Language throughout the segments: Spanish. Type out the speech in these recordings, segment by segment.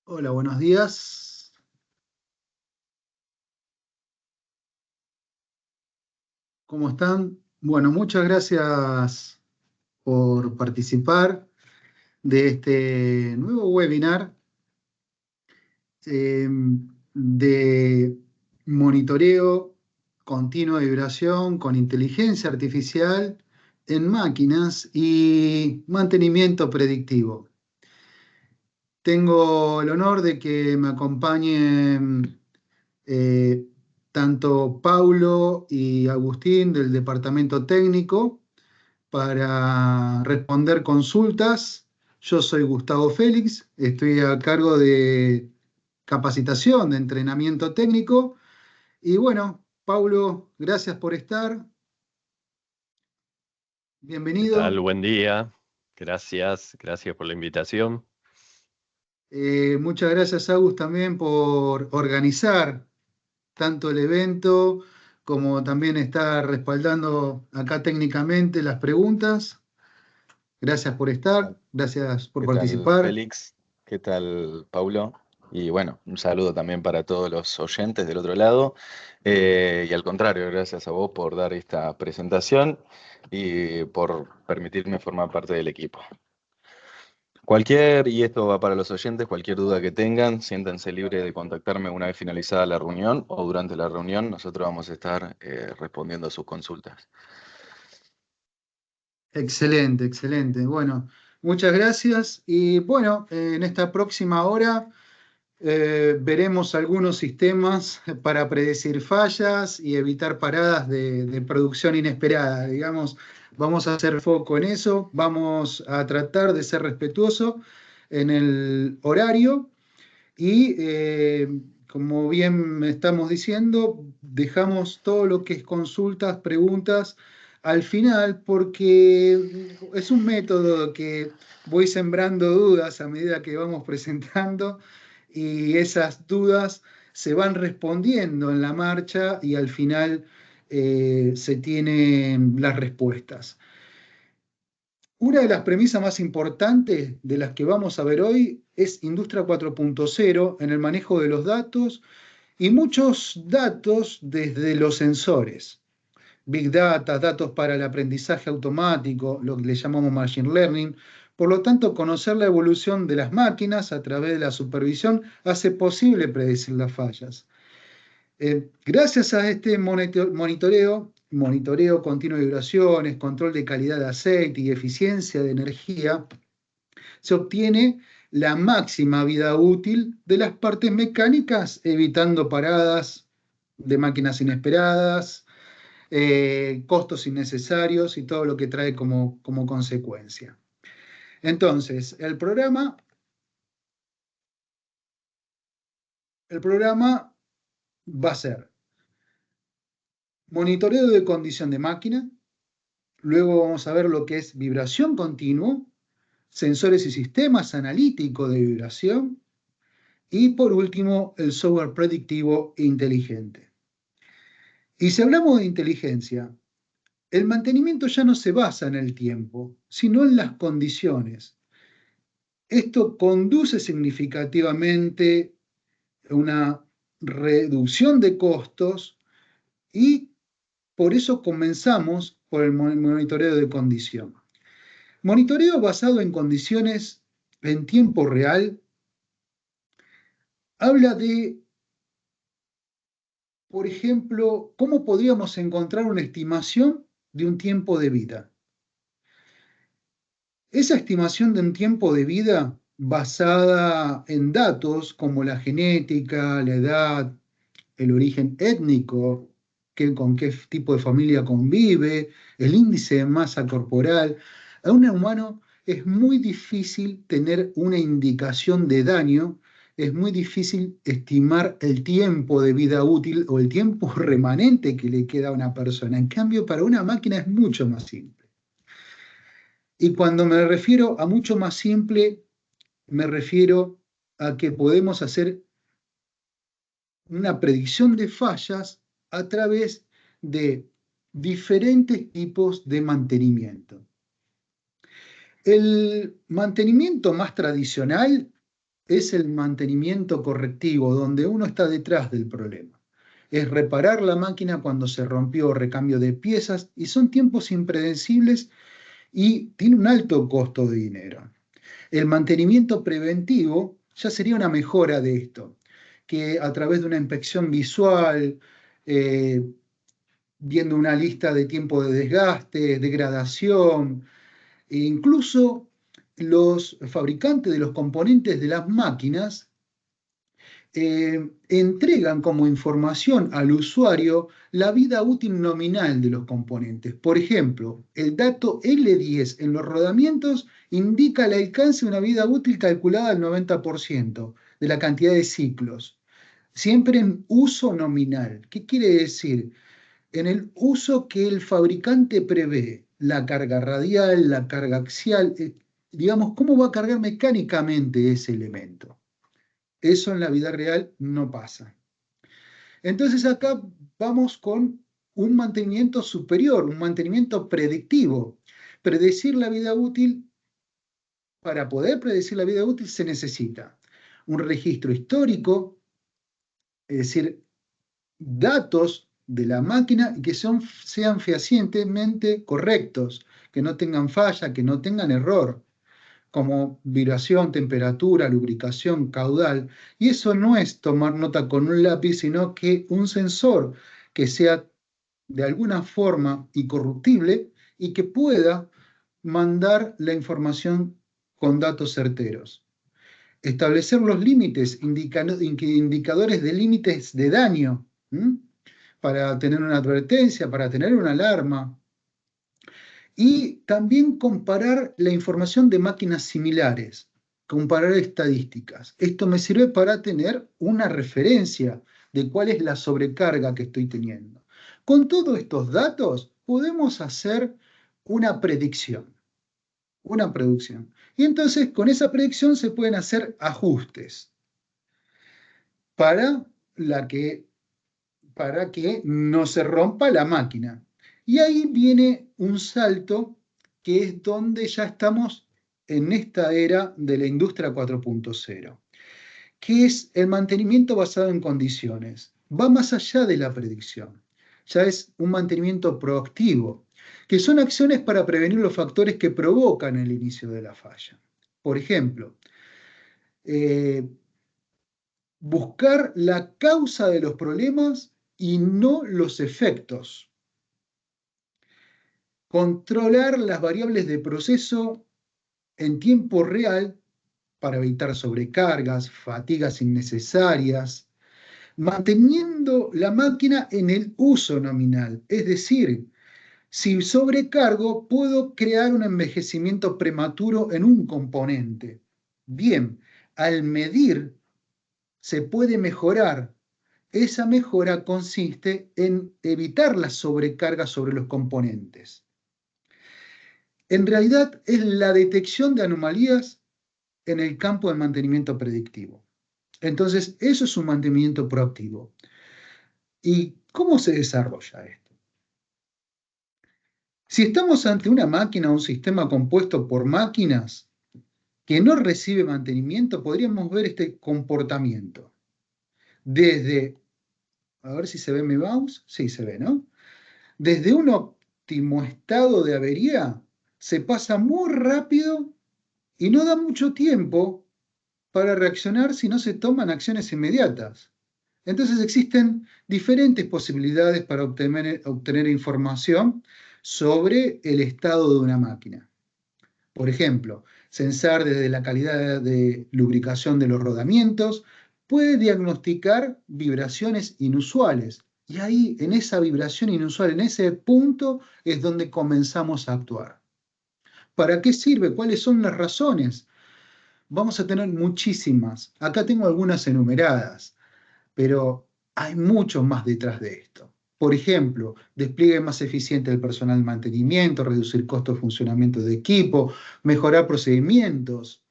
Hola, buenos días. ¿Cómo están? Bueno, muchas gracias por participar de este nuevo webinar eh, de monitoreo continuo de vibración con inteligencia artificial en máquinas y mantenimiento predictivo. Tengo el honor de que me acompañen eh, tanto Paulo y Agustín del departamento técnico para responder consultas. Yo soy Gustavo Félix, estoy a cargo de capacitación, de entrenamiento técnico. Y bueno, Paulo, gracias por estar. ¿Qué tal? Bienvenido. Buen día. Gracias por la invitación. Muchas gracias, Agus, también por organizar tanto el evento como también estar respaldando acá técnicamente las preguntas. Gracias por estar, gracias por ¿Qué tal, participar. Félix? ¿Qué tal, Paulo? Y bueno, un saludo también para todos los oyentes del otro lado. Y al contrario, gracias a vos por dar esta presentación y por permitirme formar parte del equipo. Y esto va para los oyentes, cualquier duda que tengan, siéntanse libres de contactarme una vez finalizada la reunión o durante la reunión. Nosotros vamos a estar respondiendo a sus consultas. Excelente, excelente. Bueno, muchas gracias. Y bueno, en esta próxima hora veremos algunos sistemas para predecir fallas y evitar paradas de producción inesperada. Digamos, vamos a hacer foco en eso, vamos a tratar de ser respetuosos en el horario y como bien estamos diciendo, dejamos todo lo que es consultas, preguntas al final, porque es un método que voy sembrando dudas a medida que vamos presentando y esas dudas se van respondiendo en la marcha y al final se tienen las respuestas. Una de las premisas más importantes de las que vamos a ver hoy es Industria 4.0 en el manejo de los datos y muchos datos desde los sensores. Big Data, datos para el aprendizaje automático, lo que le llamamos Machine Learning. Por lo tanto, conocer la evolución de las máquinas a través de la supervisión hace posible predecir las fallas. Gracias a este monitoreo continuo de vibraciones, control de calidad de aceite y eficiencia de energía, se obtiene la máxima vida útil de las partes mecánicas, evitando paradas de máquinas inesperadas, costos innecesarios y todo lo que trae como consecuencia. Entonces, el programa va a ser monitoreo de condición de máquina, luego vamos a ver lo que es vibración continua, sensores y sistemas analíticos de vibración, y por último, el software predictivo e inteligente. Y si hablamos de inteligencia, el mantenimiento ya no se basa en el tiempo, sino en las condiciones. Esto conduce significativamente a una reducción de costos y por eso comenzamos por el monitoreo de condición. Monitoreo basado en condiciones en tiempo real habla de, por ejemplo, cómo podríamos encontrar una estimación de un tiempo de vida. Esa estimación de un tiempo de vida basada en datos como la genética, la edad, el origen étnico, con qué tipo de familia convive, el índice de masa corporal. A un humano es muy difícil tener una indicación de daño, es muy difícil estimar el tiempo de vida útil o el tiempo remanente que le queda a una persona. En cambio, para una máquina es mucho más simple. Y cuando me refiero a mucho más simple, me refiero a que podemos hacer una predicción de fallas a través de diferentes tipos de mantenimiento. El mantenimiento más tradicional es el mantenimiento correctivo, donde uno está detrás del problema. Es reparar la máquina cuando se rompió, recambio de piezas, y son tiempos impredecibles y tiene un alto costo de dinero. El mantenimiento preventivo ya sería una mejora de esto, que a través de una inspección visual, viendo una lista de tiempo de desgaste, degradación, e incluso los fabricantes de los componentes de las máquinas entregan como información al usuario la vida útil nominal de los componentes. Por ejemplo, el dato L10 en los rodamientos indica el alcance de una vida útil calculada al 90% de la cantidad de ciclos, siempre en uso nominal. ¿Qué quiere decir? En el uso que el fabricante prevé, la carga radial, la carga axial, digamos, cómo va a cargar mecánicamente ese elemento. Eso en la vida real no pasa. Entonces acá vamos con un mantenimiento superior, un mantenimiento predictivo. Predecir la vida útil, para poder predecir la vida útil se necesita un registro histórico, es decir, datos de la máquina que sean fehacientemente correctos, que no tengan falla, que no tengan error, como vibración, temperatura, lubricación, caudal. Y eso no es tomar nota con un lápiz, sino que un sensor que sea de alguna forma incorruptible y que pueda mandar la información con datos certeros. Establecer los límites, indicadores de límites de daño, para tener una advertencia, para tener una alarma. Y también comparar la información de máquinas similares, comparar estadísticas. Esto me sirve para tener una referencia de cuál es la sobrecarga que estoy teniendo. Con todos estos datos podemos hacer una predicción. Una predicción. Y entonces con esa predicción se pueden hacer ajustes para que no se rompa la máquina. Y ahí viene un salto que es donde ya estamos en esta era de la industria 4.0, que es el mantenimiento basado en condiciones. Va más allá de la predicción. Ya es un mantenimiento proactivo, que son acciones para prevenir los factores que provocan el inicio de la falla. Por ejemplo, buscar la causa de los problemas y no los efectos. Controlar las variables de proceso en tiempo real para evitar sobrecargas, fatigas innecesarias, manteniendo la máquina en el uso nominal. Es decir, si sobrecargo, puedo crear un envejecimiento prematuro en un componente. Bien, al medir, se puede mejorar. Esa mejora consiste en evitar la sobrecarga sobre los componentes. En realidad es la detección de anomalías en el campo del mantenimiento predictivo. Entonces, eso es un mantenimiento proactivo. ¿Y cómo se desarrolla esto? Si estamos ante una máquina o un sistema compuesto por máquinas que no recibe mantenimiento, podríamos ver este comportamiento. Desde, a ver si se ve mi mouse, sí se ve, ¿no? Desde un óptimo estado de avería se pasa muy rápido y no da mucho tiempo para reaccionar si no se toman acciones inmediatas. Entonces existen diferentes posibilidades para obtener información sobre el estado de una máquina. Por ejemplo, censar desde la calidad de lubricación de los rodamientos puede diagnosticar vibraciones inusuales. Y ahí, en esa vibración inusual, en ese punto, es donde comenzamos a actuar. ¿Para qué sirve? ¿Cuáles son las razones? Vamos a tener muchísimas. Acá tengo algunas enumeradas, pero hay mucho más detrás de esto. Por ejemplo, despliegue más eficiente del personal de mantenimiento, reducir costos de funcionamiento de equipo, mejorar procedimientos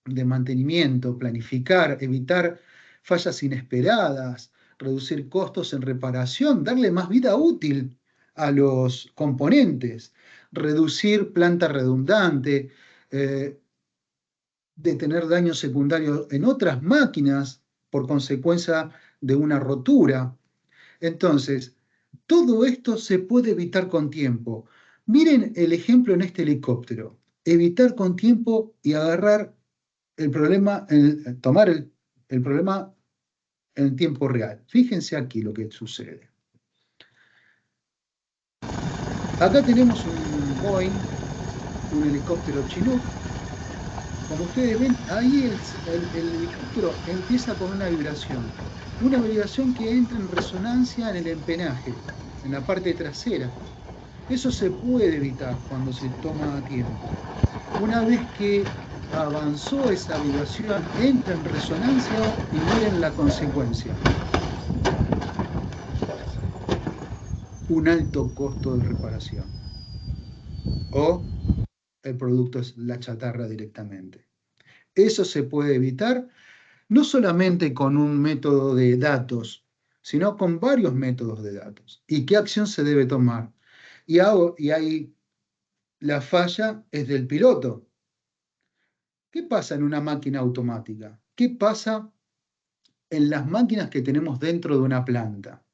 de mantenimiento, planificar, evitar fallas inesperadas, reducir costos en reparación, darle más vida útil a los componentes, reducir planta redundante, de tener daño secundario en otras máquinas por consecuencia de una rotura. Entonces, todo esto se puede evitar con tiempo. Miren el ejemplo en este helicóptero. Evitar con tiempo y agarrar el problema, tomar el problema en tiempo real. Fíjense aquí lo que sucede. Acá tenemos un Boeing, un helicóptero Chinook. Como ustedes ven, ahí el helicóptero empieza con una vibración que entra en resonancia en el empenaje, en la parte trasera. Eso se puede evitar cuando se toma a tiempo. Una vez que avanzó esa vibración, entra en resonancia y miren la consecuencia. Un alto costo de reparación. O el producto es la chatarra directamente. Eso se puede evitar no solamente con un método de datos, sino con varios métodos de datos. ¿Y qué acción se debe tomar? Y ahí la falla es del piloto. ¿Qué pasa en una máquina automática? ¿Qué pasa en las máquinas que tenemos dentro de una planta?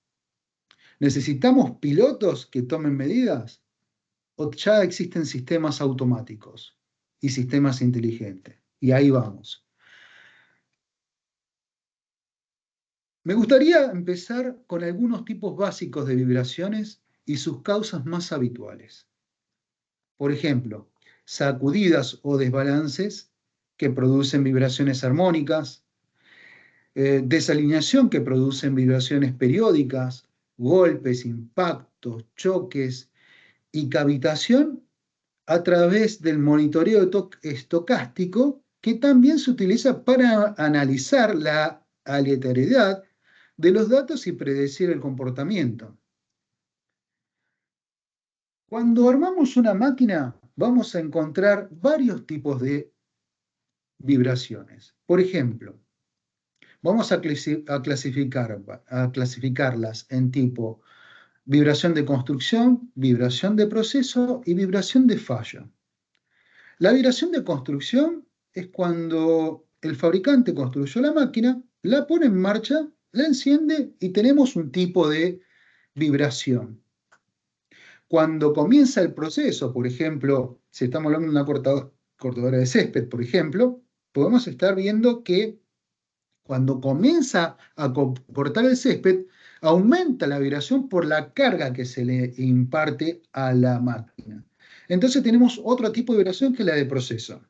¿Necesitamos pilotos que tomen medidas? ¿O ya existen sistemas automáticos y sistemas inteligentes? Y ahí vamos. Me gustaría empezar con algunos tipos básicos de vibraciones y sus causas más habituales. Por ejemplo, sacudidas o desbalances que producen vibraciones armónicas, desalineación que producen vibraciones periódicas, golpes, impactos, choques y cavitación a través del monitoreo estocástico, que también se utiliza para analizar la aleatoriedad de los datos y predecir el comportamiento. Cuando armamos una máquina, vamos a encontrar varios tipos de vibraciones. Por ejemplo, vamos a clasificarlas en tipo vibración de construcción, vibración de proceso y vibración de falla. La vibración de construcción es cuando el fabricante construyó la máquina, la pone en marcha, la enciende y tenemos un tipo de vibración. Cuando comienza el proceso, por ejemplo, si estamos hablando de una cortadora de césped, por ejemplo, podemos estar viendo que cuando comienza a cortar el césped, aumenta la vibración por la carga que se le imparte a la máquina. Entonces tenemos otro tipo de vibración que es la de proceso.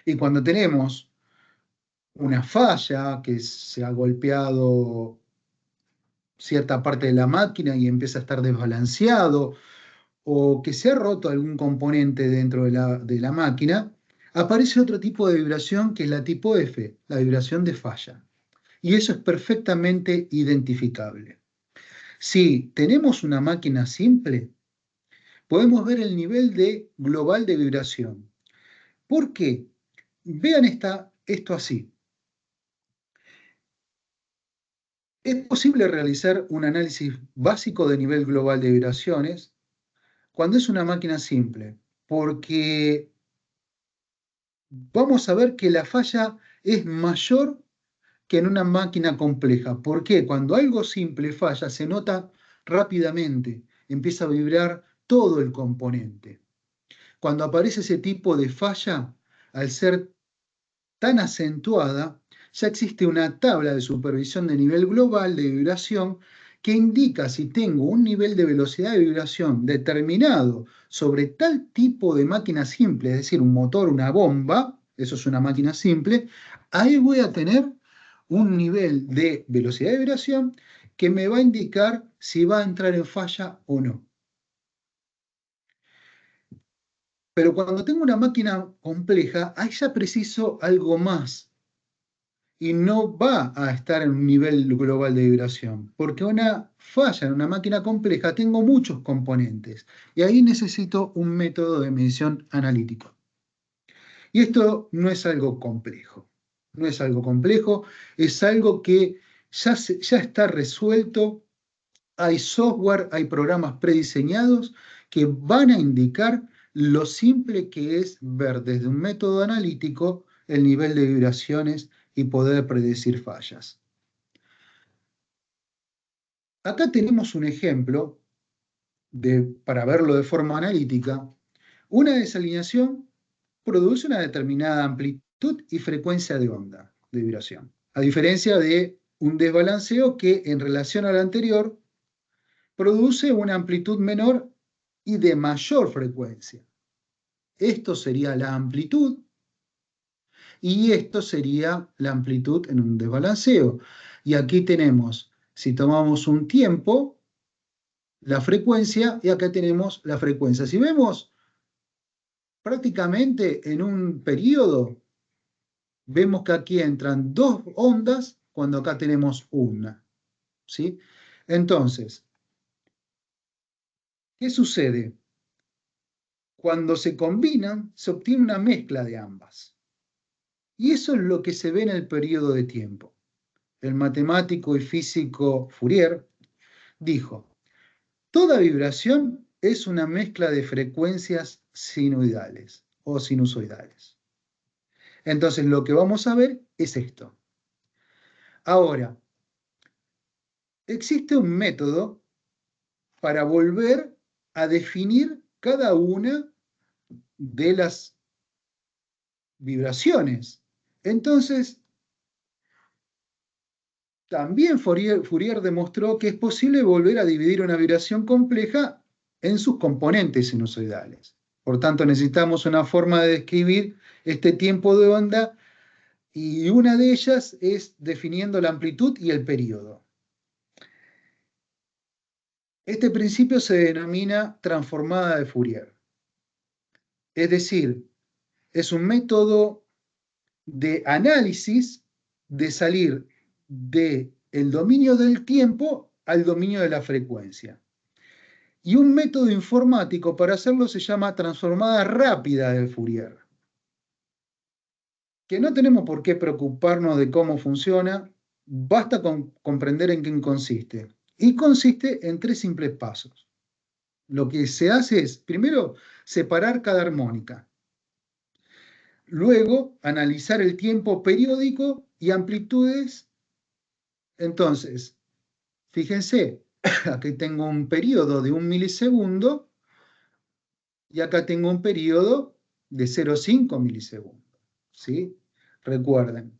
Y cuando tenemos una falla, que se ha golpeado cierta parte de la máquina y empieza a estar desbalanceado, o que se ha roto algún componente dentro de la máquina, aparece otro tipo de vibración que es la tipo F, la vibración de falla. Y eso es perfectamente identificable. Si tenemos una máquina simple, podemos ver el nivel global de vibración. ¿Por qué? Vean esto así. Es posible realizar un análisis básico de nivel global de vibraciones cuando es una máquina simple, porque vamos a ver que la falla es mayor que en una máquina compleja. ¿Por qué? Cuando algo simple falla, se nota rápidamente, empieza a vibrar todo el componente. Cuando aparece ese tipo de falla, al ser tan acentuada, ya existe una tabla de supervisión de nivel global de vibración que indica si tengo un nivel de velocidad de vibración determinado sobre tal tipo de máquina simple, es decir, un motor, una bomba, eso es una máquina simple, ahí voy a tener un nivel de velocidad de vibración que me va a indicar si va a entrar en falla o no. Pero cuando tengo una máquina compleja, ahí ya preciso algo más. Y no va a estar en un nivel global de vibración, porque una falla en una máquina compleja tengo muchos componentes y ahí necesito un método de medición analítico. Y esto no es algo complejo, no es algo complejo, es algo que ya está resuelto, hay software, hay programas prediseñados que van a indicar lo simple que es ver desde un método analítico el nivel de vibraciones y poder predecir fallas. Acá tenemos un ejemplo para verlo de forma analítica. Una desalineación produce una determinada amplitud y frecuencia de onda de vibración, a diferencia de un desbalanceo que en relación al anterior produce una amplitud menor y de mayor frecuencia. Esto sería la amplitud y esto sería la amplitud en un desbalanceo. Y aquí tenemos, si tomamos un tiempo, la frecuencia, y acá tenemos la frecuencia. Si vemos prácticamente en un periodo, vemos que aquí entran dos ondas cuando acá tenemos una, ¿sí? Entonces, ¿qué sucede? Cuando se combinan, se obtiene una mezcla de ambas. Y eso es lo que se ve en el periodo de tiempo. El matemático y físico Fourier dijo: toda vibración es una mezcla de frecuencias sinusoidales o sinusoidales. Entonces, lo que vamos a ver es esto. Ahora, existe un método para volver a definir cada una de las vibraciones. Entonces, también Fourier demostró que es posible volver a dividir una vibración compleja en sus componentes sinusoidales. Por tanto, necesitamos una forma de describir este tiempo de onda y una de ellas es definiendo la amplitud y el período. Este principio se denomina transformada de Fourier. Es decir, es un método de análisis de salir del dominio del tiempo al dominio de la frecuencia. Y un método informático para hacerlo se llama transformada rápida de Fourier, que no tenemos por qué preocuparnos de cómo funciona, basta con comprender en qué consiste. Y consiste en 3 simples pasos. Lo que se hace es, primero, separar cada armónica. Luego, analizar el tiempo periódico y amplitudes. Entonces, fíjense, aquí tengo un periodo de 1 milisegundo y acá tengo un periodo de 0,5 milisegundos. ¿Sí? Recuerden,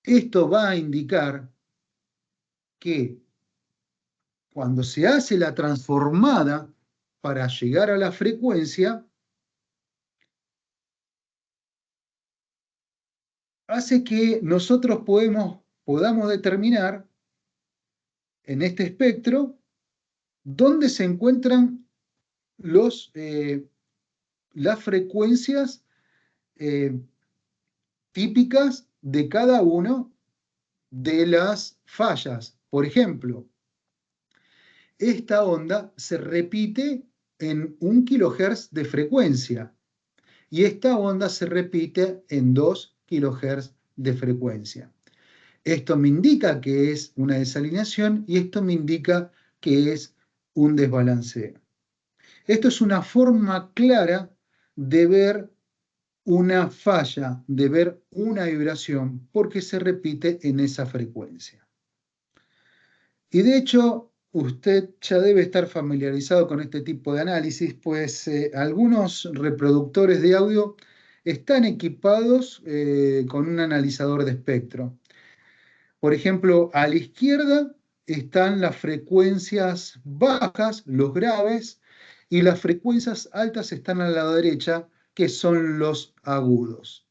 esto va a indicar que cuando se hace la transformada para llegar a la frecuencia, hace que nosotros podamos determinar en este espectro dónde se encuentran las frecuencias típicas de cada uno de las fallas. Por ejemplo, esta onda se repite en 1 kilohertz de frecuencia y esta onda se repite en 2 kilohertz de frecuencia. Esto me indica que es una desalineación y esto me indica que es un desbalanceo. Esto es una forma clara de ver una falla, de ver una vibración, porque se repite en esa frecuencia. Y de hecho, usted ya debe estar familiarizado con este tipo de análisis, pues algunos reproductores de audio están equipados con un analizador de espectro. Por ejemplo, a la izquierda están las frecuencias bajas, los graves, y las frecuencias altas están a la derecha, que son los agudos.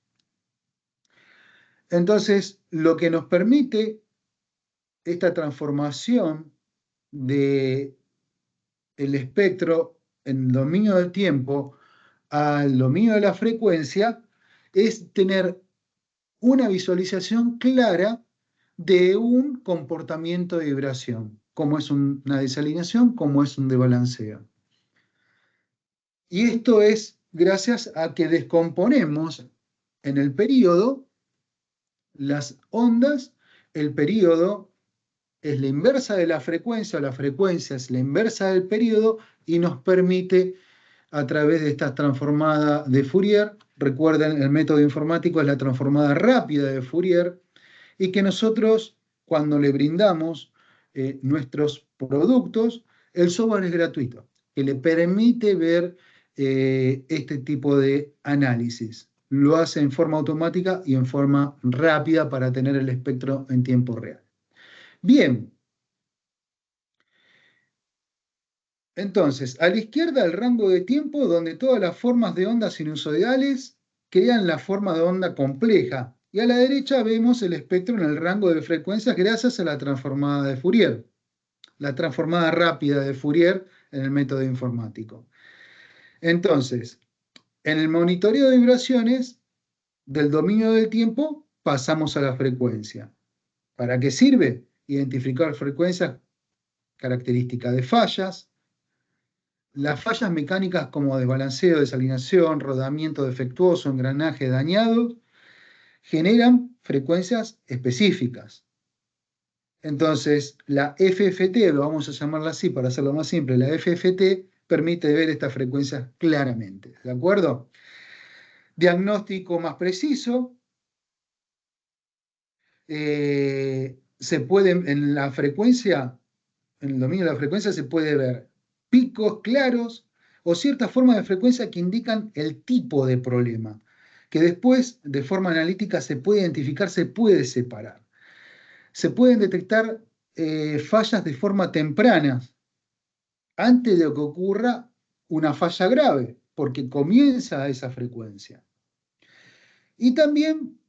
Entonces, lo que nos permite esta transformación del espectro en el dominio del tiempo al dominio de la frecuencia es tener una visualización clara de un comportamiento de vibración, como es una desalineación, como es un desbalanceo. Y esto es gracias a que descomponemos en el período las ondas. El período es la inversa de la frecuencia es la inversa del período y nos permite a través de esta transformada de Fourier. Recuerden, el método informático es la transformada rápida de Fourier, y que nosotros, cuando le brindamos nuestros productos, el software es gratuito, que le permite ver este tipo de análisis. Lo hace en forma automática y en forma rápida para tener el espectro en tiempo real. Bien. Entonces, a la izquierda el rango de tiempo donde todas las formas de onda sinusoidales crean la forma de onda compleja. Y a la derecha vemos el espectro en el rango de frecuencias gracias a la transformada de Fourier, la transformada rápida de Fourier en el método informático. Entonces, en el monitoreo de vibraciones del dominio del tiempo pasamos a la frecuencia. ¿Para qué sirve? Identificar frecuencias características de fallas. Las fallas mecánicas como desbalanceo, desalineación, rodamiento defectuoso, engranaje dañado, generan frecuencias específicas. Entonces, la FFT, lo vamos a llamarla así para hacerlo más simple, la FFT permite ver estas frecuencias claramente, ¿de acuerdo? Diagnóstico más preciso. Se puede, en la frecuencia, en el dominio de la frecuencia se puede ver picos claros o ciertas formas de frecuencia que indican el tipo de problema, que después, de forma analítica, se puede identificar, se puede separar. Se pueden detectar fallas de forma temprana, antes de que ocurra una falla grave, porque comienza a esa frecuencia. Y también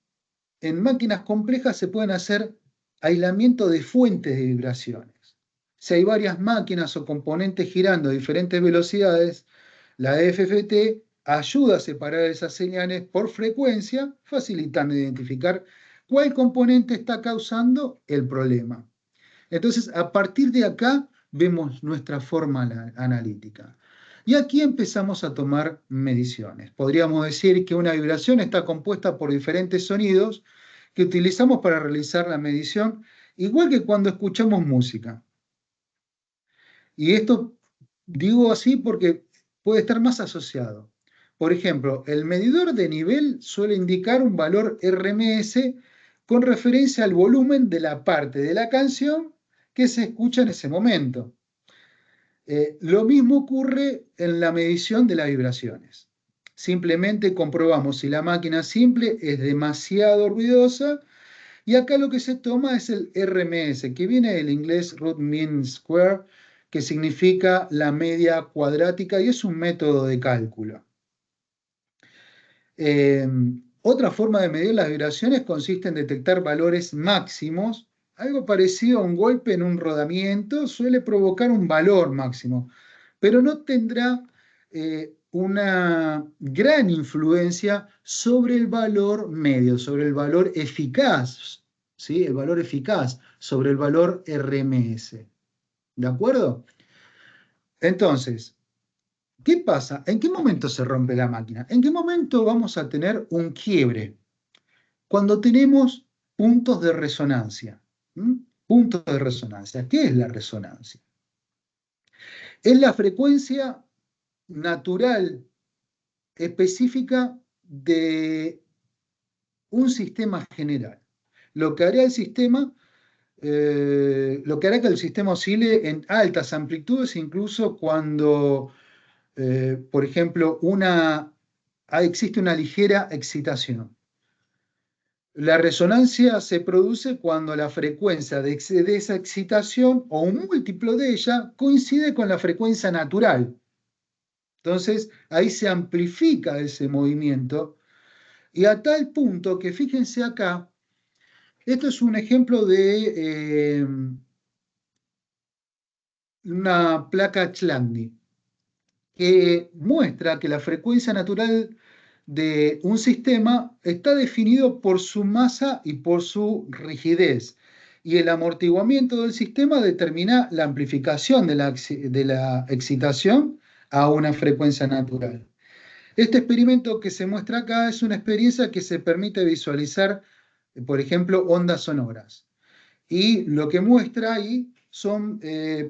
en máquinas complejas se pueden hacer aislamiento de fuentes de vibraciones. Si hay varias máquinas o componentes girando a diferentes velocidades, la FFT ayuda a separar esas señales por frecuencia, facilitando identificar cuál componente está causando el problema. Entonces, a partir de acá, vemos nuestra forma analítica. Y aquí empezamos a tomar mediciones. Podríamos decir que una vibración está compuesta por diferentes sonidos que utilizamos para realizar la medición, igual que cuando escuchamos música. Y esto digo así porque puede estar más asociado. Por ejemplo, el medidor de nivel suele indicar un valor RMS con referencia al volumen de la parte de la canción que se escucha en ese momento. Lo mismo ocurre en la medición de las vibraciones. Simplemente comprobamos si la máquina simple es demasiado ruidosa, y acá lo que se toma es el RMS, que viene del inglés Root Mean Square, que significa la media cuadrática, y es un método de cálculo. Otra forma de medir las vibraciones consiste en detectar valores máximos. Algo parecido a un golpe en un rodamiento suele provocar un valor máximo, pero no tendrá una gran influencia sobre el valor medio, sobre el valor eficaz, ¿sí? El valor eficaz sobre el valor RMS. ¿De acuerdo? Entonces, ¿qué pasa? ¿En qué momento se rompe la máquina? ¿En qué momento vamos a tener un quiebre? Cuando tenemos puntos de resonancia. Puntos de resonancia. ¿Qué es la resonancia? Es la frecuencia natural específica de un sistema general. Lo que hará el sistema, lo que hará que el sistema oscile en altas amplitudes, incluso cuando, por ejemplo, existe una ligera excitación. La resonancia se produce cuando la frecuencia de esa excitación o un múltiplo de ella coincide con la frecuencia natural. Entonces, ahí se amplifica ese movimiento, y a tal punto que, fíjense acá, esto es un ejemplo de una placa Chladni, que muestra que la frecuencia natural de un sistema está definido por su masa y por su rigidez, y el amortiguamiento del sistema determina la amplificación de la excitación a una frecuencia natural. Este experimento que se muestra acá es una experiencia que se permite visualizar, por ejemplo, ondas sonoras. Y lo que muestra ahí son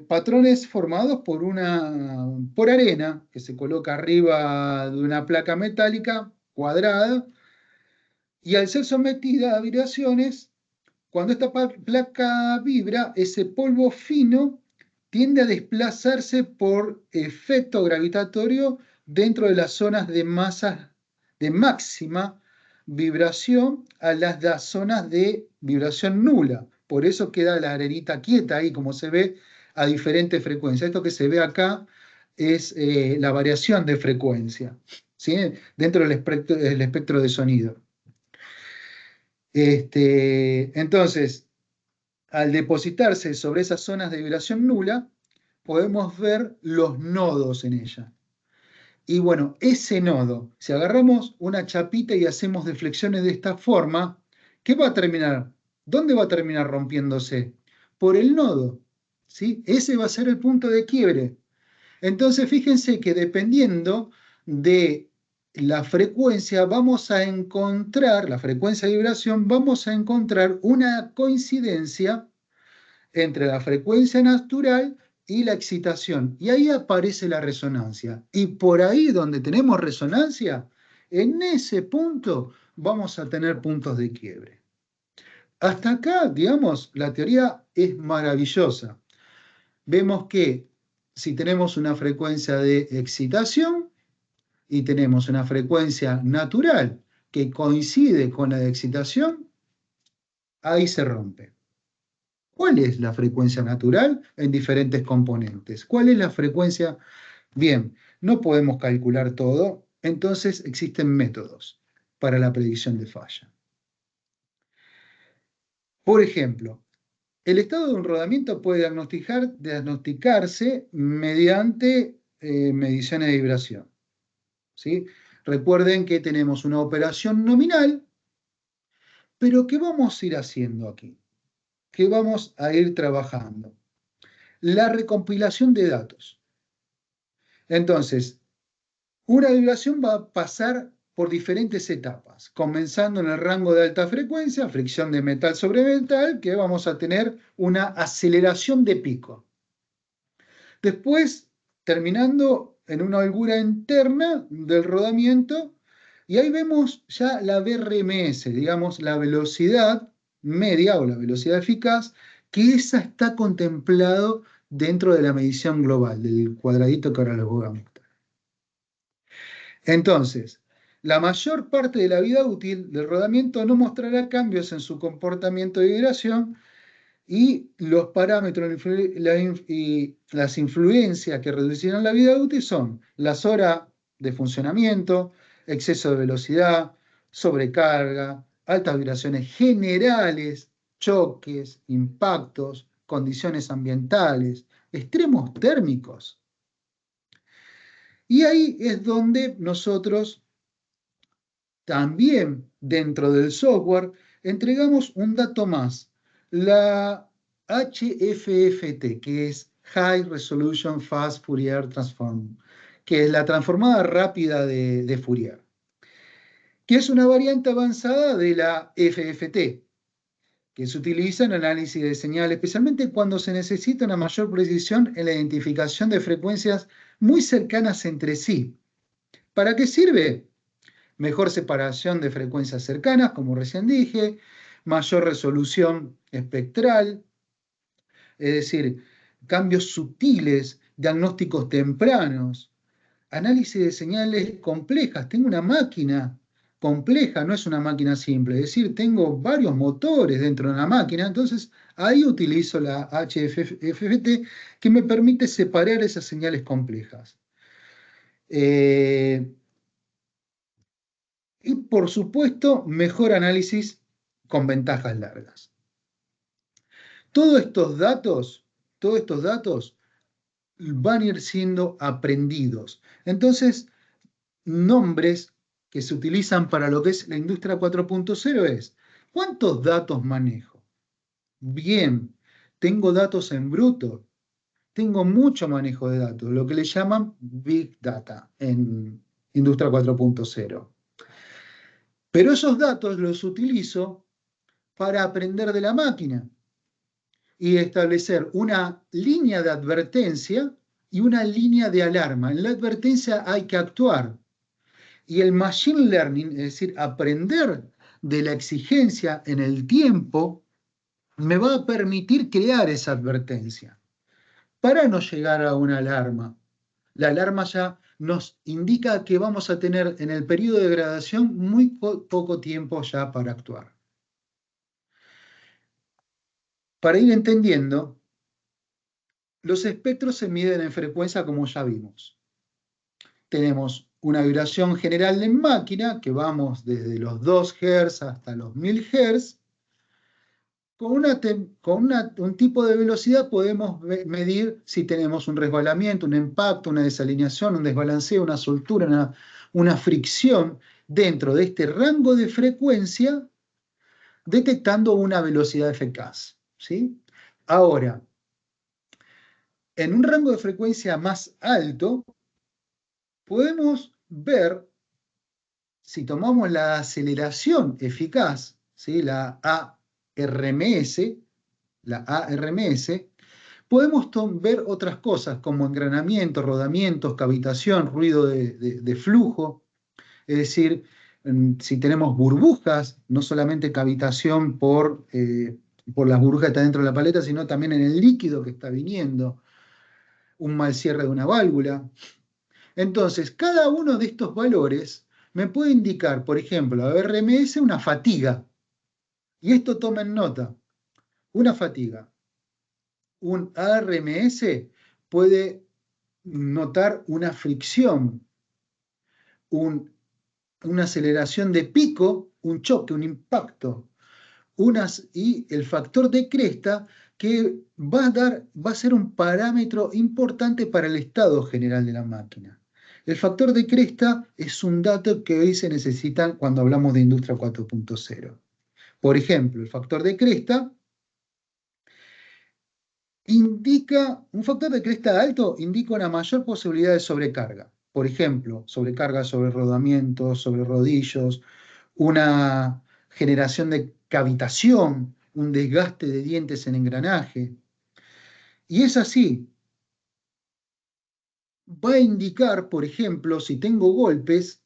patrones formados por arena que se coloca arriba de una placa metálica cuadrada y al ser sometida a vibraciones, cuando esta placa vibra, ese polvo fino tiende a desplazarse por efecto gravitatorio dentro de las zonas de masa de máxima vibración a las zonas de vibración nula. Por eso queda la arenita quieta ahí, como se ve, a diferentes frecuencias. Esto que se ve acá es la variación de frecuencia, ¿sí? Dentro del espectro de sonido. Entonces, al depositarse sobre esas zonas de vibración nula, podemos ver los nodos en ella. Y bueno, ese nodo, si agarramos una chapita y hacemos deflexiones de esta forma, ¿qué va a terminar? ¿Dónde va a terminar rompiéndose? Por el nodo, ¿sí? Ese va a ser el punto de quiebre. Entonces, fíjense que dependiendo de la frecuencia, vamos a encontrar, la frecuencia de vibración, vamos a encontrar una coincidencia entre la frecuencia natural y la excitación. Y ahí aparece la resonancia. Y por ahí donde tenemos resonancia, en ese punto vamos a tener puntos de quiebre. Hasta acá, digamos, la teoría es maravillosa. Vemos que si tenemos una frecuencia de excitación y tenemos una frecuencia natural que coincide con la de excitación, ahí se rompe. ¿Cuál es la frecuencia natural en diferentes componentes? ¿Cuál es la frecuencia? Bien, no podemos calcular todo, entonces existen métodos para la predicción de falla. Por ejemplo, el estado de un rodamiento puede diagnosticarse mediante mediciones de vibración, ¿sí? Recuerden que tenemos una operación nominal, pero ¿qué vamos a ir haciendo aquí? ¿Qué vamos a ir trabajando? La recompilación de datos. Entonces, una vibración va a pasar por diferentes etapas, comenzando en el rango de alta frecuencia, fricción de metal sobre metal, que vamos a tener una aceleración de pico. Después, terminando en una holgura interna del rodamiento, y ahí vemos ya la VRMS, digamos, la velocidad media o la velocidad eficaz, que esa está contemplado dentro de la medición global, del cuadradito que ahora les voy a mostrar. Entonces, la mayor parte de la vida útil del rodamiento no mostrará cambios en su comportamiento de vibración y los parámetros y las influencias que reducirán la vida útil son las horas de funcionamiento, exceso de velocidad, sobrecarga, altas vibraciones generales, choques, impactos, condiciones ambientales, extremos térmicos. Y ahí es donde nosotros también dentro del software entregamos un dato más, la HFFT, que es High Resolution Fast Fourier Transform, que es la transformada rápida de Fourier, que es una variante avanzada de la FFT, que se utiliza en análisis de señal, especialmente cuando se necesita una mayor precisión en la identificación de frecuencias muy cercanas entre sí. ¿Para qué sirve? Mejor separación de frecuencias cercanas, como recién dije, mayor resolución espectral, es decir, cambios sutiles, diagnósticos tempranos, análisis de señales complejas. Tengo una máquina compleja, no es una máquina simple, es decir, tengo varios motores dentro de una máquina, entonces ahí utilizo la HFFT que me permite separar esas señales complejas. Y por supuesto, mejor análisis con ventajas largas. Todos estos datos van a ir siendo aprendidos. Entonces, nombres que se utilizan para lo que es la industria 4.0 es, ¿cuántos datos manejo? Bien, tengo datos en bruto, tengo mucho manejo de datos, lo que le llaman Big Data en industria 4.0. Pero esos datos los utilizo para aprender de la máquina. y establecer una línea de advertencia y una línea de alarma. En la advertencia hay que actuar. Y el machine learning, es decir, aprender de la exigencia en el tiempo, me va a permitir crear esa advertencia para no llegar a una alarma. La alarma ya nos indica que vamos a tener en el periodo de degradación muy poco tiempo ya para actuar. Para ir entendiendo, los espectros se miden en frecuencia como ya vimos. Tenemos una vibración general en máquina, que vamos desde los 2 Hz hasta los 1000 Hz. Con un tipo de velocidad podemos medir si tenemos un resbalamiento, un impacto, una desalineación, un desbalanceo, una soltura, una fricción dentro de este rango de frecuencia, detectando una velocidad eficaz, ¿sí? Ahora, en un rango de frecuencia más alto, podemos ver, si tomamos la aceleración eficaz, ¿sí? la ARMS, podemos ver otras cosas como engranamientos, rodamientos, cavitación, ruido de flujo. Es decir, si tenemos burbujas, no solamente cavitación por las burbujas que están dentro de la paleta, sino también en el líquido que está viniendo, un mal cierre de una válvula. Entonces, cada uno de estos valores me puede indicar, por ejemplo, a RMS una fatiga. Y esto tomen nota, una fatiga. Un ARMS puede notar una fricción, una aceleración de pico, un choque, un impacto, y el factor de cresta que va a ser un parámetro importante para el estado general de la máquina. El factor de cresta es un dato que hoy se necesita cuando hablamos de industria 4.0. Por ejemplo, el factor de cresta un factor de cresta alto indica una mayor posibilidad de sobrecarga. Por ejemplo, sobrecarga sobre rodamientos, sobre rodillos, una generación de cavitación, un desgaste de dientes en engranaje. Y es así. Va a indicar, por ejemplo, si tengo golpes,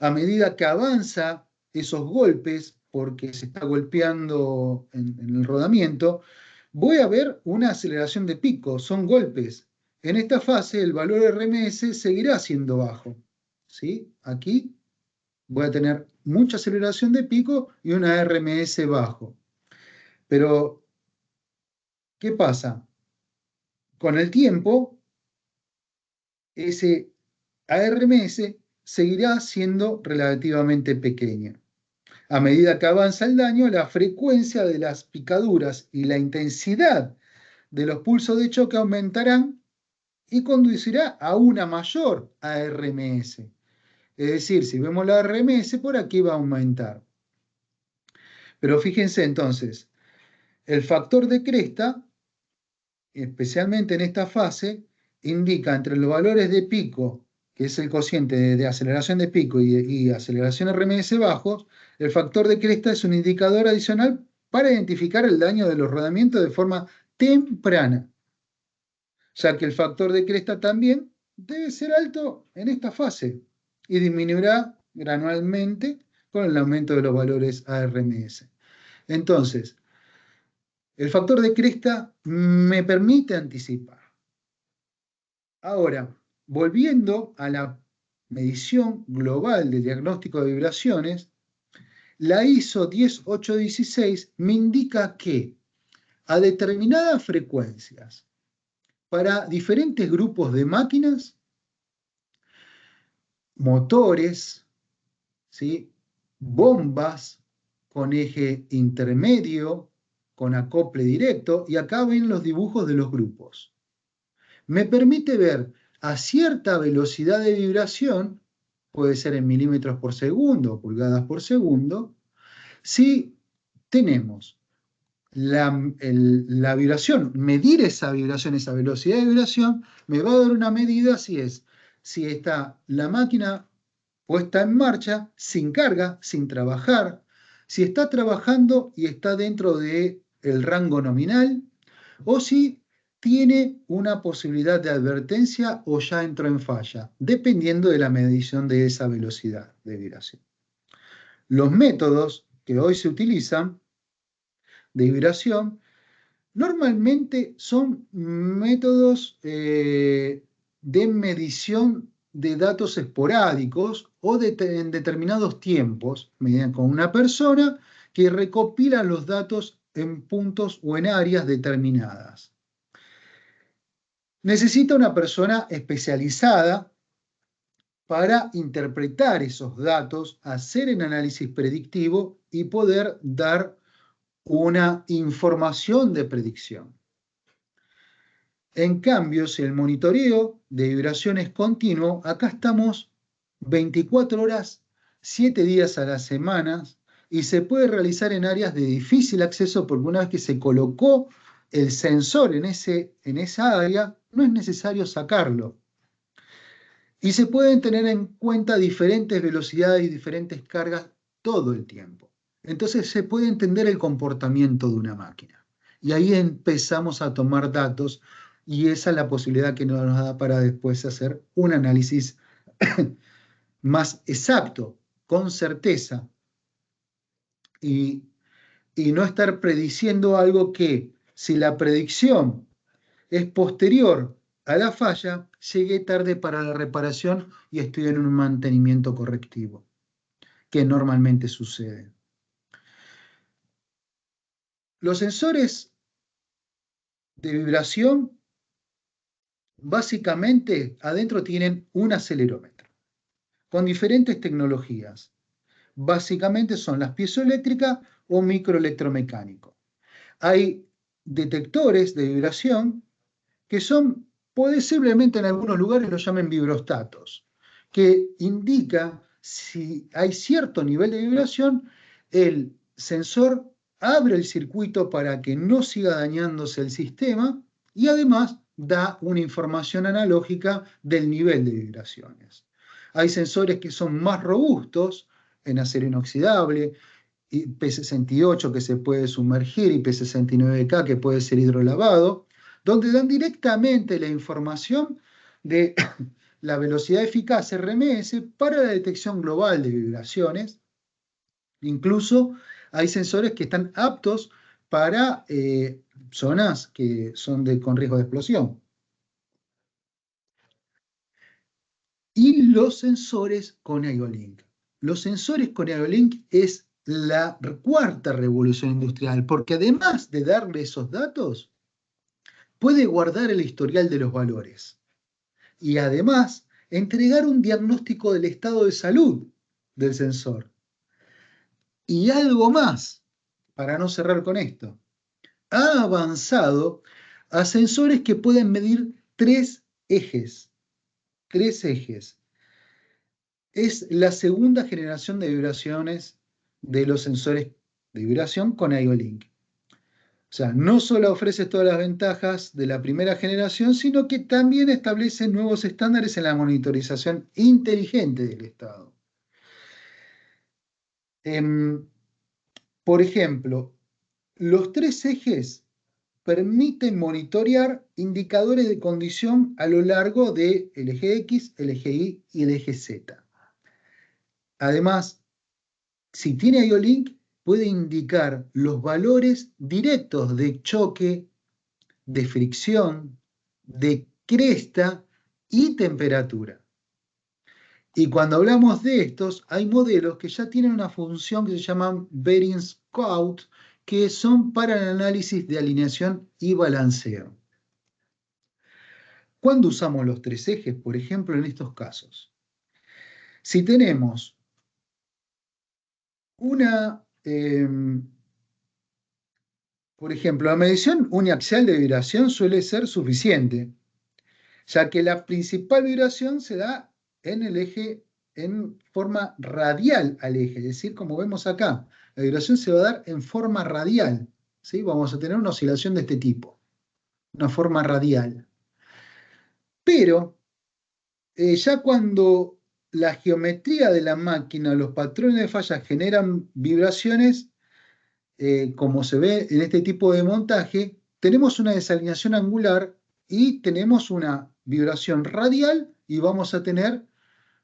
a medida que avanza esos golpes, porque se está golpeando en el rodamiento, voy a ver una aceleración de pico, son golpes. En esta fase el valor RMS seguirá siendo bajo. ¿Sí? Aquí voy a tener mucha aceleración de pico y una RMS bajo. Pero, ¿qué pasa? Con el tiempo, ese ARMS seguirá siendo relativamente pequeña. A medida que avanza el daño, la frecuencia de las picaduras y la intensidad de los pulsos de choque aumentarán y conducirá a una mayor ARMS. Es decir, si vemos la ARMS, por aquí va a aumentar. Pero fíjense entonces, el factor de cresta, especialmente en esta fase, indica entre los valores de pico, que es el cociente de aceleración de pico y aceleración RMS bajos, el factor de cresta es un indicador adicional para identificar el daño de los rodamientos de forma temprana, ya que el factor de cresta también debe ser alto en esta fase y disminuirá gradualmente con el aumento de los valores ARMS. Entonces, el factor de cresta me permite anticipar. Ahora, volviendo a la medición global de diagnóstico de vibraciones, la ISO 10816 me indica que a determinadas frecuencias, para diferentes grupos de máquinas, motores, ¿sí? Bombas con eje intermedio, con acople directo, y acá ven los dibujos de los grupos. Me permite ver a cierta velocidad de vibración, puede ser en milímetros por segundo, pulgadas por segundo, si tenemos la vibración, medir esa vibración, esa velocidad de vibración, me va a dar una medida si está la máquina puesta en marcha, sin carga, sin trabajar, si está trabajando y está dentro de el rango nominal, o si tiene una posibilidad de advertencia o ya entró en falla, dependiendo de la medición de esa velocidad de vibración. Los métodos que hoy se utilizan de vibración normalmente son métodos de medición de datos esporádicos o en determinados tiempos, con una persona que recopila los datos en puntos o en áreas determinadas. Necesita una persona especializada para interpretar esos datos, hacer el análisis predictivo y poder dar una información de predicción. En cambio, si el monitoreo de vibración es continuo, acá estamos 24 horas, 7 días a la semana, y se puede realizar en áreas de difícil acceso porque una vez que se colocó el sensor en esa área, no es necesario sacarlo. Y se pueden tener en cuenta diferentes velocidades y diferentes cargas todo el tiempo. Entonces se puede entender el comportamiento de una máquina. Y ahí empezamos a tomar datos y esa es la posibilidad que nos da para después hacer un análisis más exacto, con certeza. Y no estar prediciendo algo que, si la predicción es posterior a la falla, llegué tarde para la reparación y estoy en un mantenimiento correctivo, que normalmente sucede. Los sensores de vibración, básicamente, adentro tienen un acelerómetro, con diferentes tecnologías. Básicamente son las piezoeléctricas o microelectromecánico. Hay detectores de vibración que son, posiblemente en algunos lugares los llamen vibrostatos, que indica si hay cierto nivel de vibración, el sensor abre el circuito para que no siga dañándose el sistema y además da una información analógica del nivel de vibraciones. Hay sensores que son más robustos en acero inoxidable, IP68 que se puede sumergir, IP69K que puede ser hidrolavado, donde dan directamente la información de la velocidad eficaz RMS para la detección global de vibraciones. Incluso hay sensores que están aptos para zonas que son con riesgo de explosión. Y los sensores con IO-Link. Los sensores con IO-Link es la cuarta revolución industrial, porque además de darle esos datos, puede guardar el historial de los valores y además entregar un diagnóstico del estado de salud del sensor. Y algo más, para no cerrar con esto, ha avanzado a sensores que pueden medir 3 ejes. 3 ejes. Es la segunda generación de vibraciones de los sensores de vibración con IO-Link. O sea, no solo ofrece todas las ventajas de la primera generación, sino que también establece nuevos estándares en la monitorización inteligente del estado. Por ejemplo, los 3 ejes permiten monitorear indicadores de condición a lo largo del eje X, el eje Y y el eje Z. Además, si tiene IO-Link, puede indicar los valores directos de choque, de fricción, de cresta y temperatura. Y cuando hablamos de estos, hay modelos que ya tienen una función que se llaman Bearing Scout, que son para el análisis de alineación y balanceo. ¿Cuándo usamos los 3 ejes? Por ejemplo, en estos casos. Si tenemos por ejemplo, la medición uniaxial de vibración suele ser suficiente, ya que la principal vibración se da en el eje en forma radial al eje, es decir, como vemos acá, la vibración se va a dar en forma radial, ¿sí? Vamos a tener una oscilación de este tipo, una forma radial. Pero ya cuando la geometría de la máquina, los patrones de falla generan vibraciones, como se ve en este tipo de montaje, tenemos una desalineación angular y tenemos una vibración radial y vamos a tener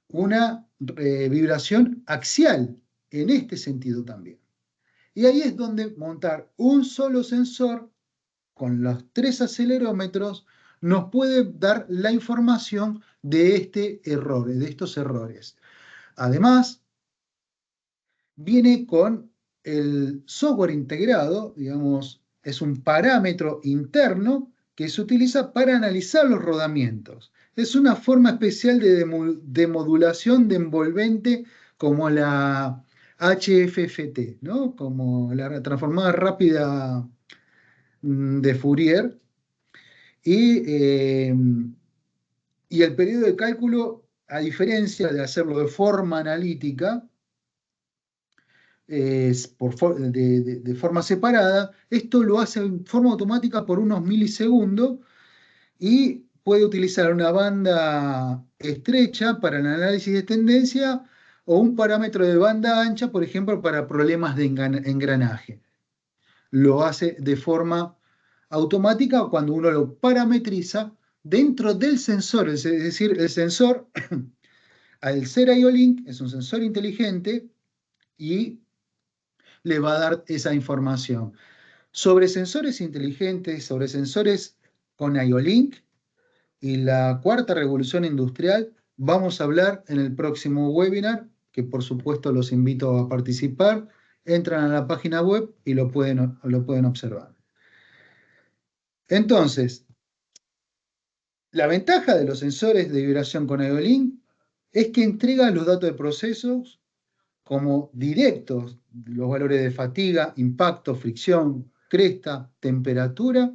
una vibración axial en este sentido también. Y ahí es donde montar un solo sensor con los 3 acelerómetros nos puede dar la información de estos errores. Además, viene con el software integrado, digamos, es un parámetro interno que se utiliza para analizar los rodamientos. Es una forma especial de modulación de envolvente como la HFFT, ¿no? Como la transformada rápida de Fourier. Y el periodo de cálculo, a diferencia de hacerlo de forma analítica, de forma separada, esto lo hace en forma automática por unos milisegundos y puede utilizar una banda estrecha para el análisis de tendencia o un parámetro de banda ancha, por ejemplo, para problemas de engranaje. Lo hace de forma automática cuando uno lo parametriza dentro del sensor, es decir, el sensor, al ser IO-Link, es un sensor inteligente y le va a dar esa información. Sobre sensores inteligentes, sobre sensores con IO-Link y la cuarta revolución industrial, vamos a hablar en el próximo webinar, que por supuesto los invito a participar. Entran a la página web y lo pueden observar. Entonces, la ventaja de los sensores de vibración con IO-Link es que entrega los datos de procesos como directos, los valores de fatiga, impacto, fricción, cresta, temperatura,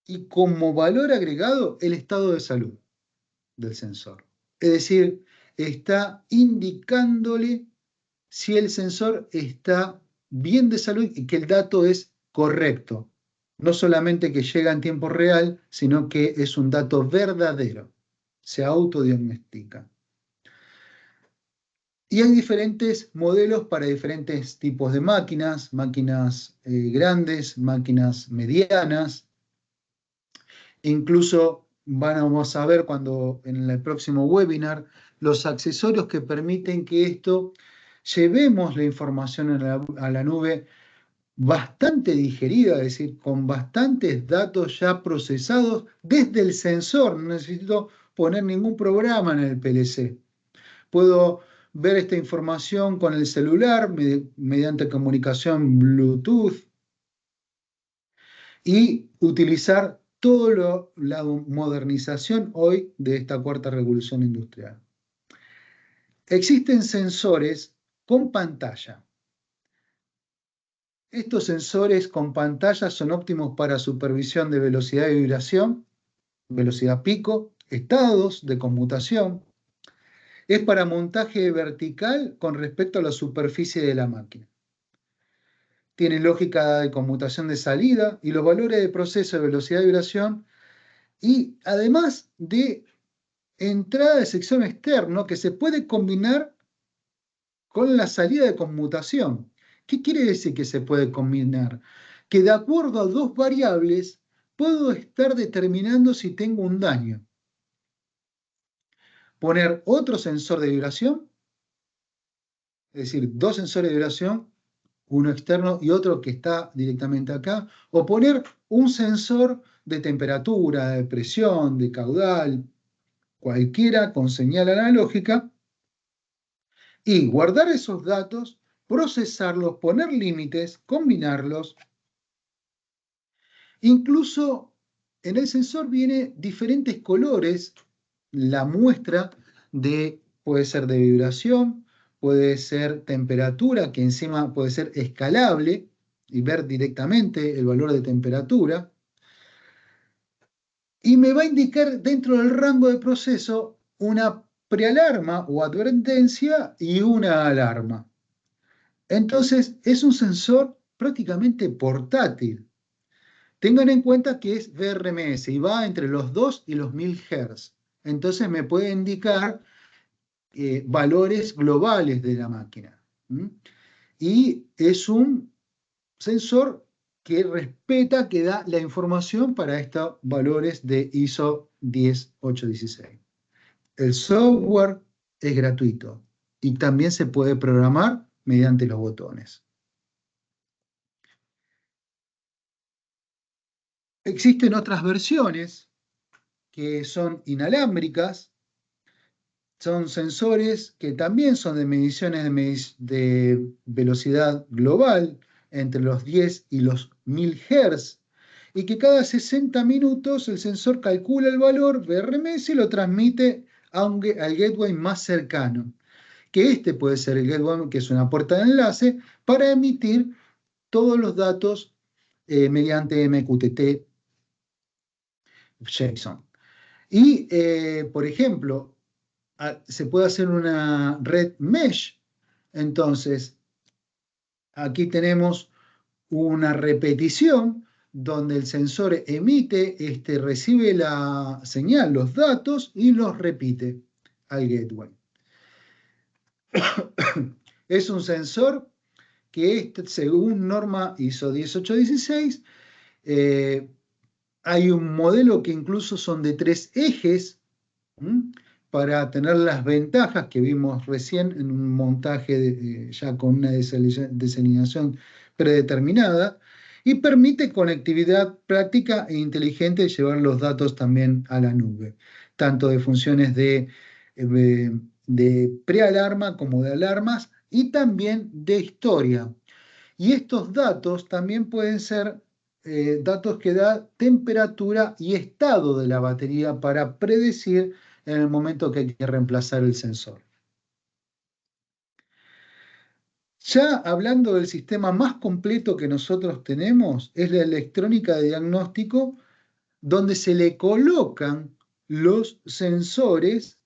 y como valor agregado el estado de salud del sensor. Es decir, está indicándole si el sensor está bien de salud y que el dato es correcto. No solamente que llega en tiempo real, sino que es un dato verdadero. Se autodiagnostica. Y hay diferentes modelos para diferentes tipos de máquinas grandes, máquinas medianas. Incluso vamos a ver en el próximo webinar los accesorios que permiten que llevemos la información a la nube bastante digerida, es decir, con bastantes datos ya procesados desde el sensor. No necesito poner ningún programa en el PLC. Puedo ver esta información con el celular mediante comunicación Bluetooth y utilizar toda la modernización hoy de esta cuarta revolución industrial. Existen sensores con pantalla. Estos sensores con pantalla son óptimos para supervisión de velocidad de vibración, velocidad pico, estados de conmutación. Es para montaje vertical con respecto a la superficie de la máquina. Tiene lógica de conmutación de salida y los valores de proceso de velocidad de vibración, y además de entrada de sección externo que se puede combinar con la salida de conmutación. ¿Qué quiere decir que se puede combinar? Que de acuerdo a dos variables puedo estar determinando si tengo un daño. Poner otro sensor de vibración, es decir, dos sensores de vibración, uno externo y otro que está directamente acá, o poner un sensor de temperatura, de presión, de caudal, cualquiera con señal analógica, y guardar esos datos, procesarlos, poner límites, combinarlos. Incluso en el sensor viene diferentes colores, la muestra puede ser de vibración, puede ser temperatura, que encima puede ser escalable y ver directamente el valor de temperatura. Y me va a indicar dentro del rango de proceso una prealarma o advertencia y una alarma. Entonces es un sensor prácticamente portátil. Tengan en cuenta que es VRMS y va entre los 2 y los 1000 Hz. Entonces me puede indicar valores globales de la máquina. y es un sensor que respeta, que da la información para estos valores de ISO 10816. El software es gratuito y también se puede programar mediante los botones. Existen otras versiones que son inalámbricas, son sensores que también son de mediciones de velocidad global entre los 10 y los 1000 Hz, y que cada 60 minutos el sensor calcula el valor de RMS y lo transmite al gateway más cercano, que este puede ser el gateway, que es una puerta de enlace, para emitir todos los datos mediante MQTT JSON. Y, por ejemplo, se puede hacer una red mesh. Entonces, aquí tenemos una repetición donde el sensor emite, recibe la señal, los datos, y los repite al gateway. Es un sensor que, según norma ISO 10816, hay un modelo que incluso son de 3 ejes, para tener las ventajas que vimos recién en un montaje ya con una desalinización predeterminada, y permite conectividad práctica e inteligente de llevar los datos también a la nube, tanto de funciones de prealarma como de alarmas, y también de historia. Y estos datos también pueden ser datos que da temperatura y estado de la batería para predecir en el momento que hay que reemplazar el sensor. Ya hablando del sistema más completo que nosotros tenemos, es la electrónica de diagnóstico, donde se le colocan los sensores,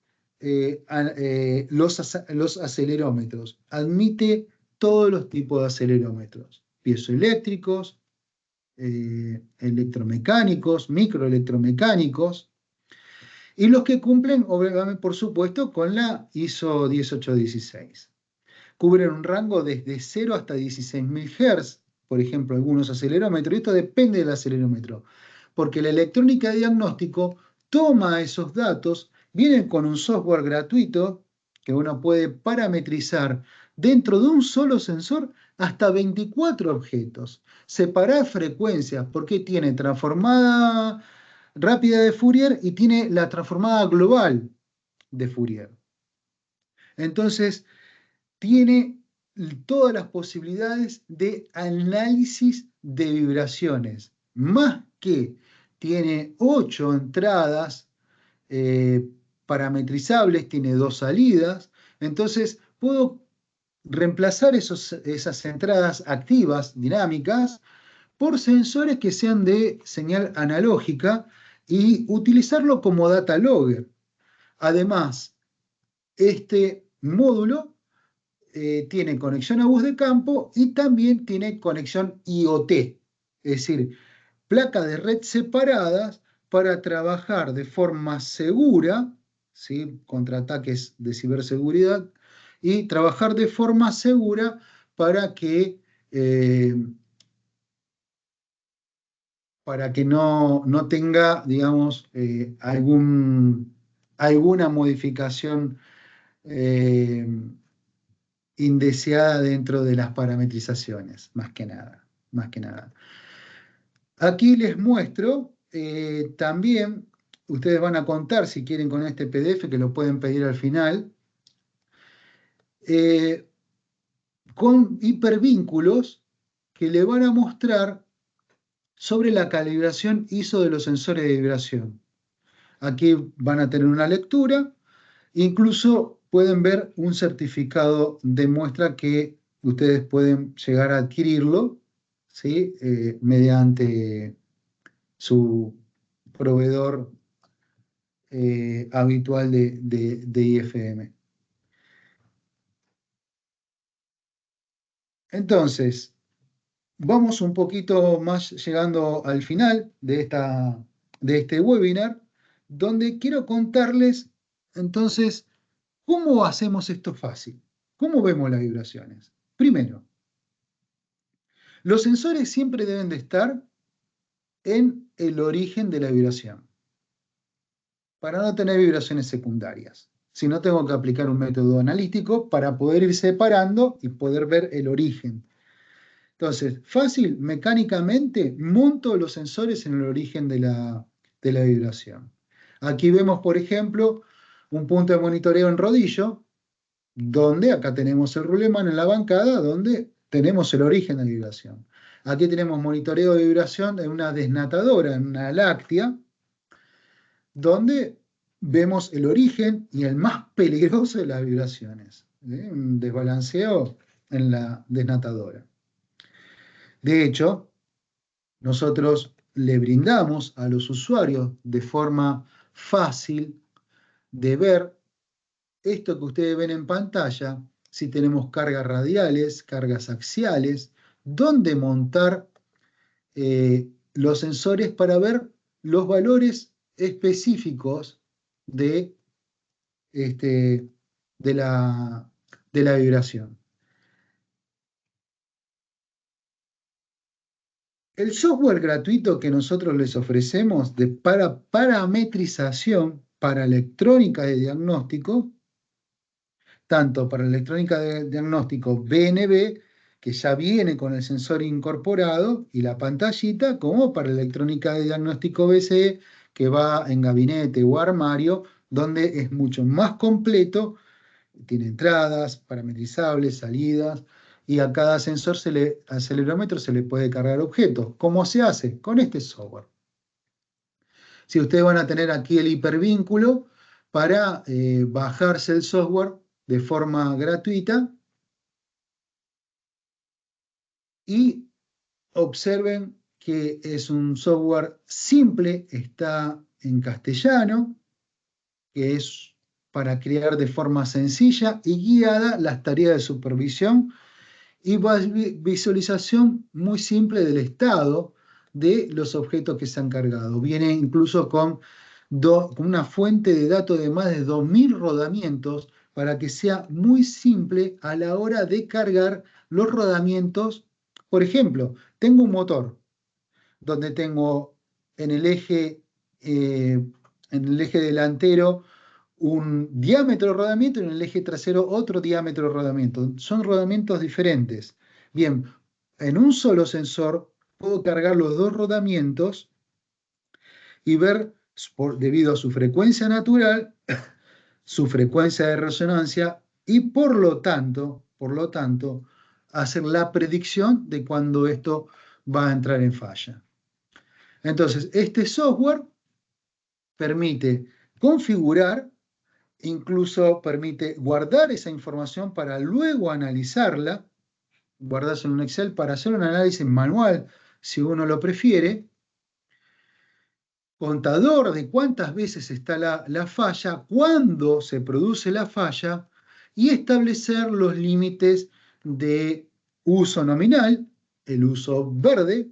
los acelerómetros. Admite todos los tipos de acelerómetros, piezoeléctricos, electromecánicos, microelectromecánicos, y los que cumplen, obviamente, por supuesto, con la ISO 10816. Cubren un rango desde 0 hasta 16.000 Hz, por ejemplo, algunos acelerómetros. Esto depende del acelerómetro, porque la electrónica de diagnóstico toma esos datos, vienen con un software gratuito que uno puede parametrizar dentro de un solo sensor hasta 24 objetos, separar frecuencias, porque tiene transformada rápida de Fourier y tiene la transformada global de Fourier. Entonces, tiene todas las posibilidades de análisis de vibraciones, más que tiene 8 entradas parametrizables, tiene 2 salidas. Entonces, puedo reemplazar esas entradas activas, dinámicas, por sensores que sean de señal analógica y utilizarlo como data logger. Además, este módulo tiene conexión a bus de campo y también tiene conexión IoT, es decir, placas de red separadas para trabajar de forma segura, ¿sí?, contra ataques de ciberseguridad, y trabajar de forma segura para que no tenga, digamos, alguna modificación indeseada dentro de las parametrizaciones, más que nada. Aquí les muestro también, ustedes van a contar si quieren con este PDF, que lo pueden pedir al final, con hipervínculos que le van a mostrar sobre la calibración ISO de los sensores de vibración. Aquí van a tener una lectura, incluso pueden ver un certificado de muestra que ustedes pueden llegar a adquirirlo, ¿sí?, mediante su proveedor habitual de IFM. Entonces, vamos un poquito más llegando al final de este webinar, donde quiero contarles, entonces, ¿cómo hacemos esto fácil? ¿Cómo vemos las vibraciones? Primero, Los sensores siempre deben de estar en el origen de la vibración, para no tener vibraciones secundarias. Si no, tengo que aplicar un método analítico para poder ir separando y poder ver el origen. Entonces, fácil, mecánicamente monto los sensores en el origen de la vibración. Aquí vemos, por ejemplo, un punto de monitoreo en rodillo, donde acá tenemos el Ruleman en la bancada, donde tenemos el origen de la vibración. Aquí tenemos monitoreo de vibración en una desnatadora, en una láctea, donde vemos el origen y el más peligroso de las vibraciones. Un desbalanceo en la desnatadora. De hecho, nosotros le brindamos a los usuarios de forma fácil de ver esto que ustedes ven en pantalla, si tenemos cargas radiales, cargas axiales, dónde montar los sensores para ver los valores específicos de, de la vibración. El software gratuito que nosotros les ofrecemos para parametrización para electrónica de diagnóstico, tanto para electrónica de diagnóstico BNB, que ya viene con el sensor incorporado y la pantallita, como para electrónica de diagnóstico BCE, que va en gabinete o armario, donde es mucho más completo, tiene entradas, parametrizables, salidas, y a cada sensor, al acelerómetro, se le puede cargar objetos. ¿Cómo se hace? Con este software. Si ustedes van a tener aquí el hipervínculo para bajarse el software de forma gratuita, y observen que es un software simple, está en castellano, que es para crear de forma sencilla y guiada las tareas de supervisión y visualización muy simple del estado de los objetos que se han cargado. Viene incluso con una fuente de datos de más de 2000 rodamientos para que sea muy simple a la hora de cargar los rodamientos. Por ejemplo, tengo un motor donde tengo en el eje delantero un diámetro de rodamiento y en el eje trasero otro diámetro de rodamiento. Son rodamientos diferentes. Bien, en un solo sensor puedo cargar los dos rodamientos y ver, debido a su frecuencia natural, su frecuencia de resonancia y por lo tanto, hacer la predicción de cuándo esto va a entrar en falla. Entonces, este software permite configurar, incluso permite guardar esa información para luego analizarla, guardarse en un Excel para hacer un análisis manual, si uno lo prefiere, contador de cuántas veces está la falla, cuándo se produce la falla, y establecer los límites de uso nominal, el uso verde,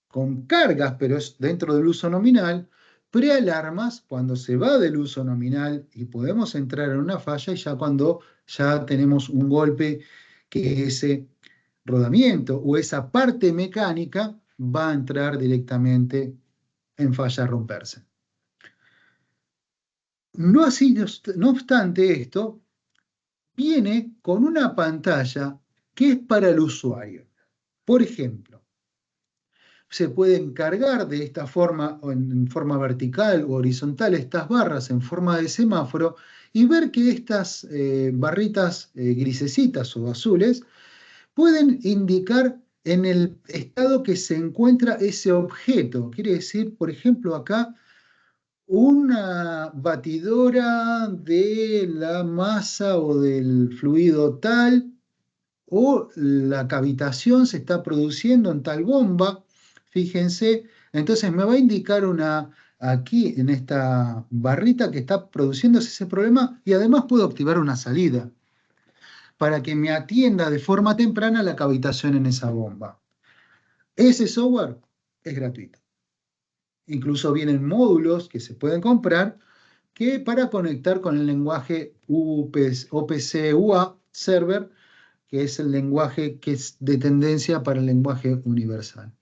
con cargas, pero es dentro del uso nominal, prealarmas cuando se va del uso nominal y podemos entrar en una falla, y ya cuando ya tenemos un golpe que ese rodamiento o esa parte mecánica va a entrar directamente en falla a romperse. No obstante esto, viene con una pantalla que es para el usuario. Por ejemplo, se pueden cargar de esta forma, o en forma vertical o horizontal, estas barras en forma de semáforo y ver que estas barritas grisecitas o azules pueden indicar en el estado que se encuentra ese objeto. Quiere decir, por ejemplo, acá, una batidora de la masa o del fluido tal, o la cavitación se está produciendo en tal bomba, fíjense, entonces me va a indicar aquí en esta barrita que está produciéndose ese problema, y además puedo activar una salida para que me atienda de forma temprana la cavitación en esa bomba. Ese software es gratuito. Incluso vienen módulos que se pueden comprar para conectar con el lenguaje OPC UA server, que es el lenguaje que es de tendencia para el lenguaje universal.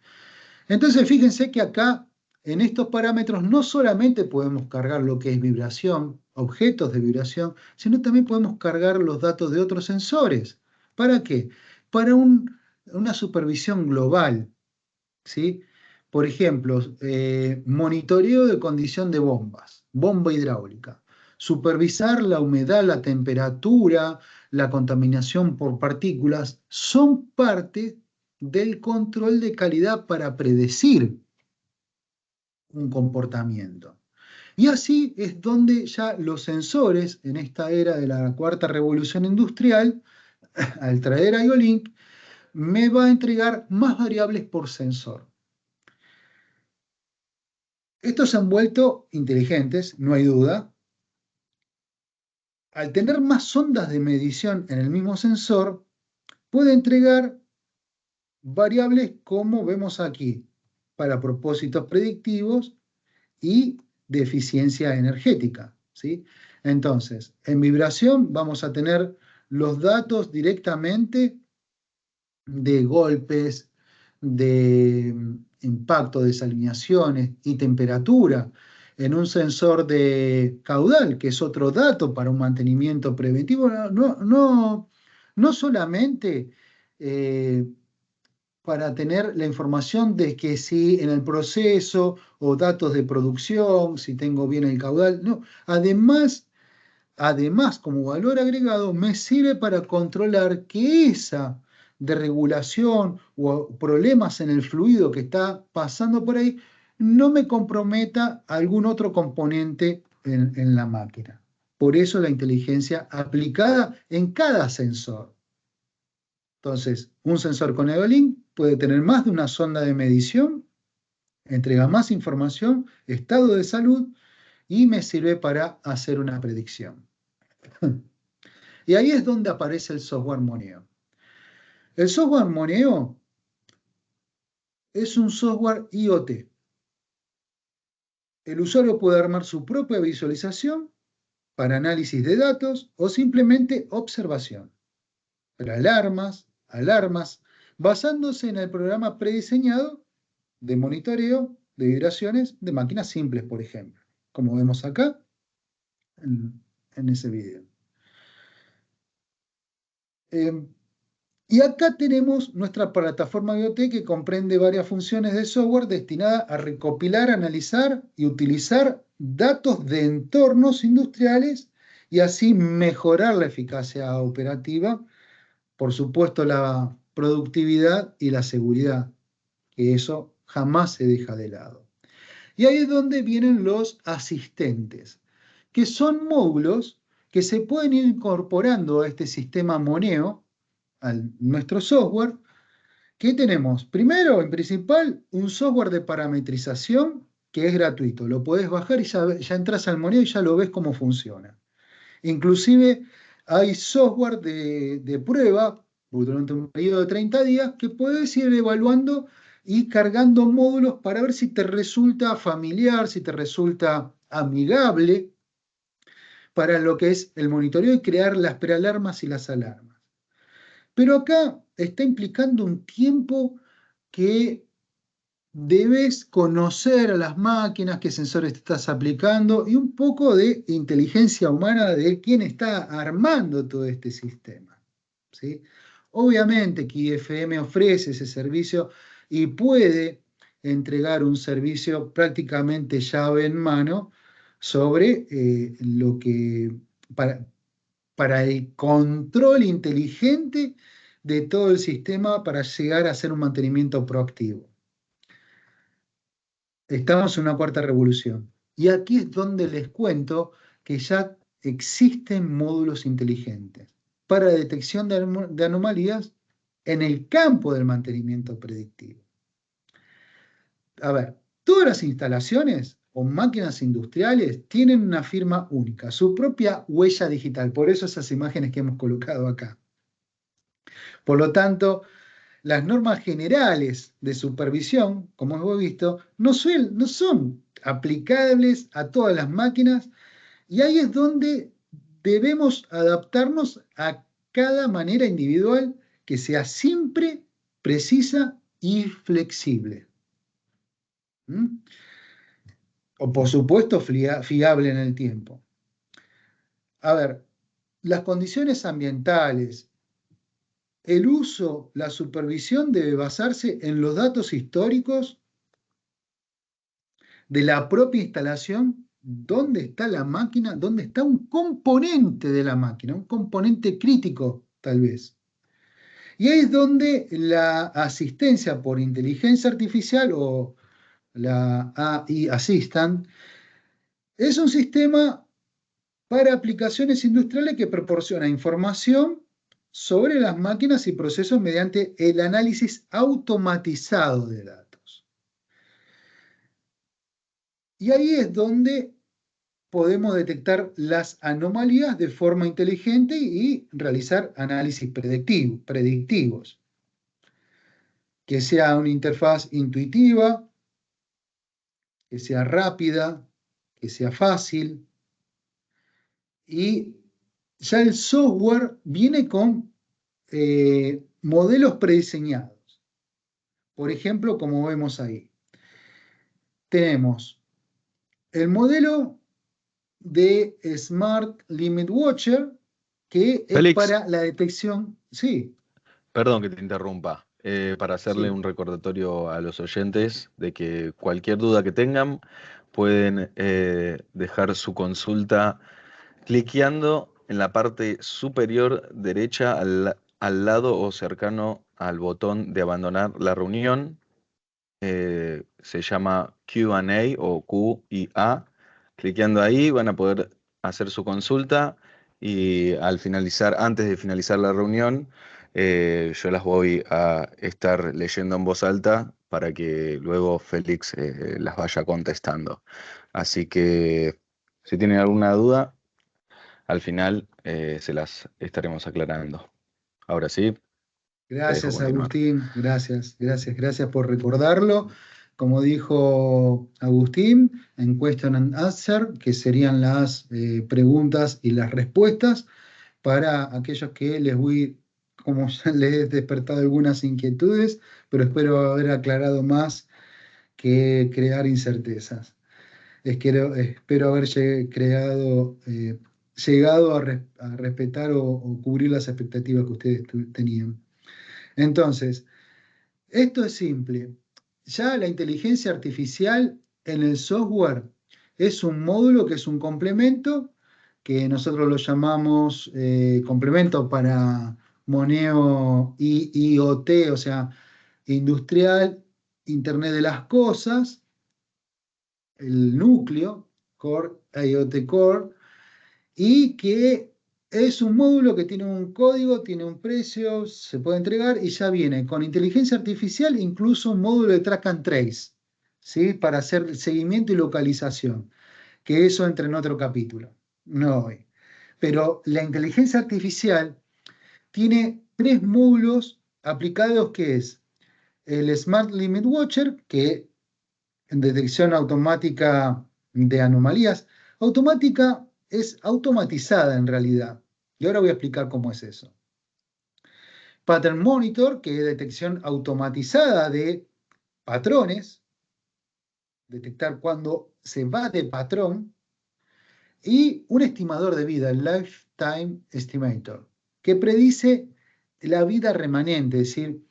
Entonces, fíjense que acá, en estos parámetros, no solamente podemos cargar lo que es vibración, objetos de vibración, sino también podemos cargar los datos de otros sensores. ¿Para qué? Para una supervisión global, ¿sí? Por ejemplo, monitoreo de condición de bombas, bomba hidráulica, supervisar la humedad, la temperatura, la contaminación por partículas, son parte del control de calidad para predecir un comportamiento. Y así es donde ya los sensores, en esta era de la cuarta revolución industrial, al traer IO-Link, me va a entregar más variables por sensor. Estos se han vuelto inteligentes, no hay duda. Al tener más ondas de medición en el mismo sensor, puede entregar variables como vemos aquí, para propósitos predictivos y de eficiencia energética, ¿sí? Entonces, en vibración vamos a tener los datos directamente de golpes, de impacto, desalineaciones y temperatura en un sensor de caudal, que es otro dato para un mantenimiento preventivo, no solamente para tener la información de que si en el proceso o datos de producción, si tengo bien el caudal, no, además, como valor agregado, me sirve para controlar que esa desregulación o problemas en el fluido que está pasando por ahí no me comprometa algún otro componente en la máquina. Por eso la inteligencia aplicada en cada sensor. Entonces, un sensor con IO-Link puede tener más de una sonda de medición, entrega más información, estado de salud y me sirve para hacer una predicción. Y ahí es donde aparece el software moneo. El software moneo es un software IoT. El usuario puede armar su propia visualización para análisis de datos o simplemente observación. Para alarmas, basándose en el programa prediseñado de monitoreo de vibraciones de máquinas simples, por ejemplo, como vemos acá en ese video. Y acá tenemos nuestra plataforma IoT que comprende varias funciones de software destinadas a recopilar, analizar y utilizar datos de entornos industriales y así mejorar la eficacia operativa, por supuesto la productividad y la seguridad, que eso jamás se deja de lado. Y ahí es donde vienen los asistentes, que son módulos que se pueden ir incorporando a este sistema moneo, a nuestro software, que tenemos, primero, en principal, un software de parametrización que es gratuito. Lo podés bajar y ya entras al moneo y ya lo ves cómo funciona. Inclusive hay software de prueba durante un periodo de 30 días que puedes ir evaluando y cargando módulos para ver si te resulta familiar, si te resulta amigable para lo que es el monitoreo y crear las prealarmas y las alarmas. Pero acá está implicando un tiempo que debes conocer a las máquinas, qué sensores te estás aplicando y un poco de inteligencia humana de quién está armando todo este sistema, ¿sí? Obviamente que IFM ofrece ese servicio y puede entregar un servicio prácticamente llave en mano sobre lo que para el control inteligente de todo el sistema para llegar a hacer un mantenimiento proactivo. Estamos en una cuarta revolución. Y aquí es donde les cuento que ya existen módulos inteligentes para detección de anomalías en el campo del mantenimiento predictivo. A ver, todas las instalaciones o máquinas industriales tienen una firma única, su propia huella digital. Por eso esas imágenes que hemos colocado acá. Por lo tanto, las normas generales de supervisión, como hemos visto, no son aplicables a todas las máquinas y ahí es donde debemos adaptarnos a cada manera individual que sea siempre precisa y flexible. ¿Mm? O por supuesto fiable en el tiempo. A ver, las condiciones ambientales, el uso, la supervisión debe basarse en los datos históricos de la propia instalación, dónde está la máquina, dónde está un componente de la máquina, un componente crítico tal vez. Y ahí es donde la asistencia por inteligencia artificial o la AI Assistant es un sistema para aplicaciones industriales que proporciona información sobre las máquinas y procesos mediante el análisis automatizado de datos. Y ahí es donde podemos detectar las anomalías de forma inteligente y realizar análisis predictivos. Que sea una interfaz intuitiva, que sea rápida, que sea fácil. Y ya el software viene con modelos prediseñados. Por ejemplo, como vemos ahí, tenemos el modelo de Smart Limit Watcher, que es Félix, para la detección. Sí, perdón que te interrumpa, para hacerle sí. un recordatorio a los oyentes de que cualquier duda que tengan pueden dejar su consulta cliqueando en la parte superior derecha al lado o cercano al botón de abandonar la reunión. Se llama Q&A o Q&A. Cliqueando ahí van a poder hacer su consulta y al finalizar, antes de finalizar la reunión, yo las voy a estar leyendo en voz alta para que luego Félix las vaya contestando. Así que si tienen alguna duda, al final se las estaremos aclarando. Ahora sí, te dejo Gracias, continuar. Agustín. Gracias, gracias, gracias por recordarlo. Como dijo Agustín, en Question and Answer, que serían las preguntas y las respuestas para aquellos que les voy, como ya les he despertado algunas inquietudes, pero espero haber aclarado más que crear incertezas. Espero haber llegado a respetar o cubrir las expectativas que ustedes tenían. Entonces, esto es simple. Ya la inteligencia artificial en el software es un módulo que es un complemento, que nosotros lo llamamos complemento para moneo IoT, o sea, industrial, Internet de las cosas, el núcleo, Core, IoT Core, y que es un módulo que tiene un código, tiene un precio, se puede entregar y ya viene con inteligencia artificial, incluso un módulo de track and trace, ¿sí? Para hacer seguimiento y localización, que eso entra en otro capítulo, no hoy. Pero la inteligencia artificial tiene tres módulos aplicados que es el Smart Limit Watcher, que en detección automática de anomalías. Automática es automatizada en realidad. Y ahora voy a explicar cómo es eso. Pattern Monitor, que es detección automatizada de patrones, detectar cuando se va de patrón, y un estimador de vida, el Lifetime Estimator, que predice la vida remanente, es decir,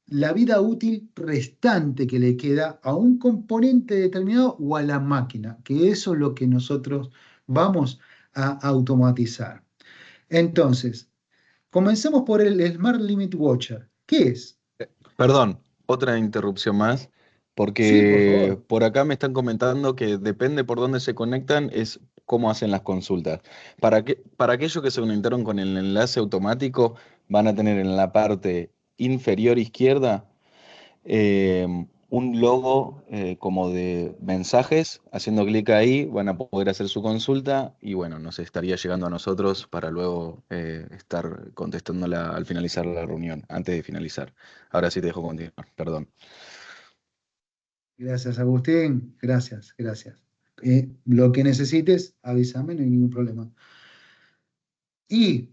la vida útil restante que le queda a un componente determinado o a la máquina, que eso es lo que nosotros vamos a automatizar. Entonces, comencemos por el Smart Limit Watcher. ¿Qué es? Perdón, otra interrupción más, Sí, por porque favor. por acá me están comentando que depende por dónde se conectan, es cómo hacen las consultas. Para aquellos que se conectaron con el enlace automático, van a tener en la parte inferior izquierda eh, un logo como de mensajes. Haciendo clic ahí van a poder hacer su consulta y bueno, nos estaría llegando a nosotros para luego estar contestándola al finalizar la reunión, antes de finalizar. Ahora sí te dejo continuar, perdón. Gracias, Agustín. Gracias, gracias. Lo que necesites, avísame, no hay ningún problema. Y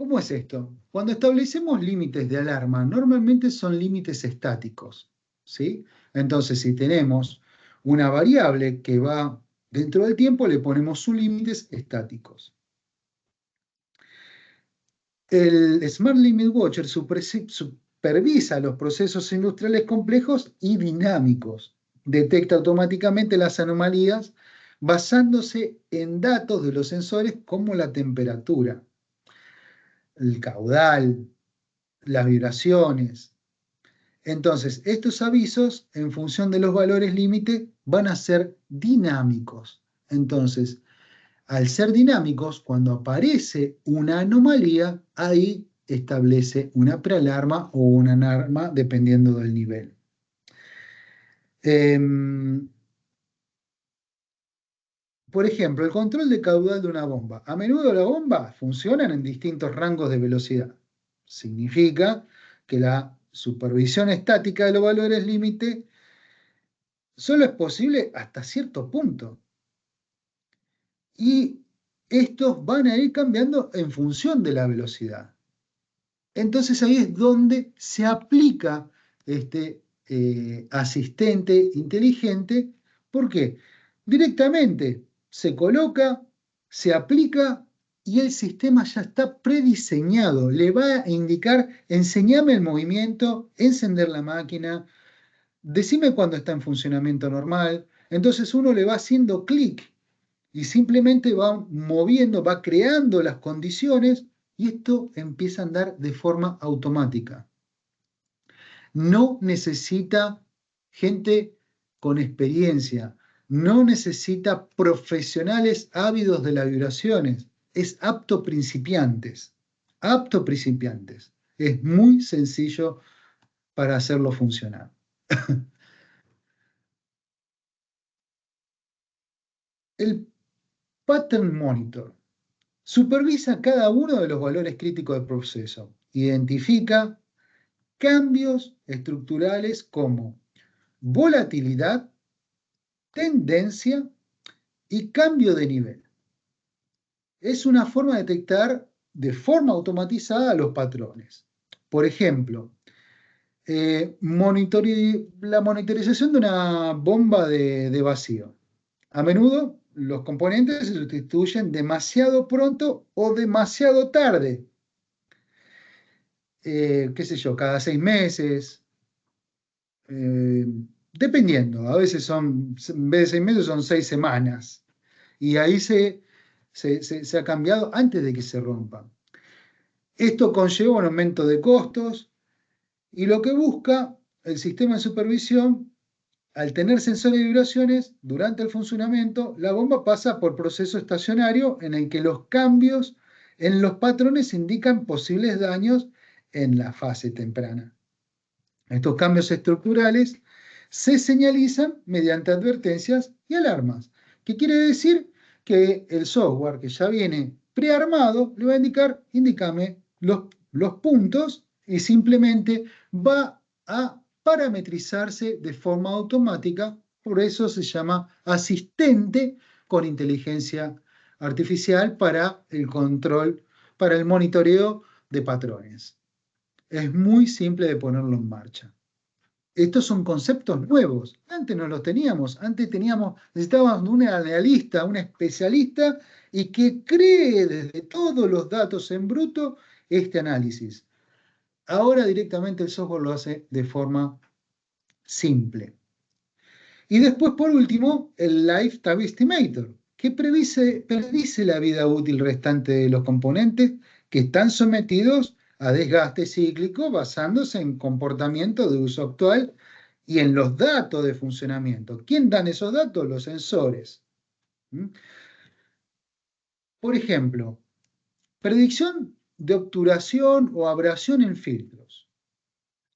¿Cómo es esto? Cuando establecemos límites de alarma, normalmente son límites estáticos, ¿sí? Entonces, si tenemos una variable que va dentro del tiempo, le ponemos sus límites estáticos. El Smart Limit Watcher supervisa los procesos industriales complejos y dinámicos. Detecta automáticamente las anomalías basándose en datos de los sensores como la temperatura, el caudal, las vibraciones. Entonces, estos avisos, en función de los valores límite, van a ser dinámicos. Entonces, al ser dinámicos, cuando aparece una anomalía, ahí establece una prealarma o una alarma, dependiendo del nivel. Por ejemplo, el control de caudal de una bomba. A menudo las bombas funcionan en distintos rangos de velocidad. Significa que la supervisión estática de los valores límite solo es posible hasta cierto punto. Y estos van a ir cambiando en función de la velocidad. Entonces ahí es donde se aplica este asistente inteligente. ¿Por qué? Directamente se coloca, se aplica y el sistema ya está prediseñado. Le va a indicar, enséñame el movimiento, encender la máquina, decime cuándo está en funcionamiento normal. Entonces uno le va haciendo clic y simplemente va moviendo, va creando las condiciones y esto empieza a andar de forma automática. No necesita gente con experiencia, no necesita profesionales ávidos de las vibraciones, es apto principiantes, apto principiantes. Es muy sencillo para hacerlo funcionar. El Pattern Monitor supervisa cada uno de los valores críticos del proceso, identifica cambios estructurales como volatilidad, tendencia y cambio de nivel. Es una forma de detectar de forma automatizada los patrones. Por ejemplo, la monitorización de una bomba de vacío. A menudo los componentes se sustituyen demasiado pronto o demasiado tarde. Qué sé yo, cada 6 meses, dependiendo, a veces son, en vez de 6 meses son 6 semanas. Y ahí se ha cambiado antes de que se rompan. Esto conlleva un aumento de costos y lo que busca el sistema de supervisión, al tener sensores de vibraciones, durante el funcionamiento, la bomba pasa por proceso estacionario en el que los cambios en los patrones indican posibles daños en la fase temprana. Estos cambios estructurales se señalizan mediante advertencias y alarmas. ¿Qué quiere decir? Que el software que ya viene prearmado le va a indicar, indícame los puntos y simplemente va a parametrizarse de forma automática. Por eso se llama asistente con inteligencia artificial para el control, para el monitoreo de patrones. Es muy simple de ponerlo en marcha. Estos son conceptos nuevos. Antes no los teníamos. Antes necesitábamos un analista, un especialista y que cree desde todos los datos en bruto este análisis. Ahora directamente el software lo hace de forma simple. Y después, por último, el Lifetime Estimator, que predice la vida útil restante de los componentes que están sometidos a desgaste cíclico basándose en comportamiento de uso actual y en los datos de funcionamiento. ¿Quién dan esos datos? Los sensores. Por ejemplo, predicción de obturación o abrasión en filtros.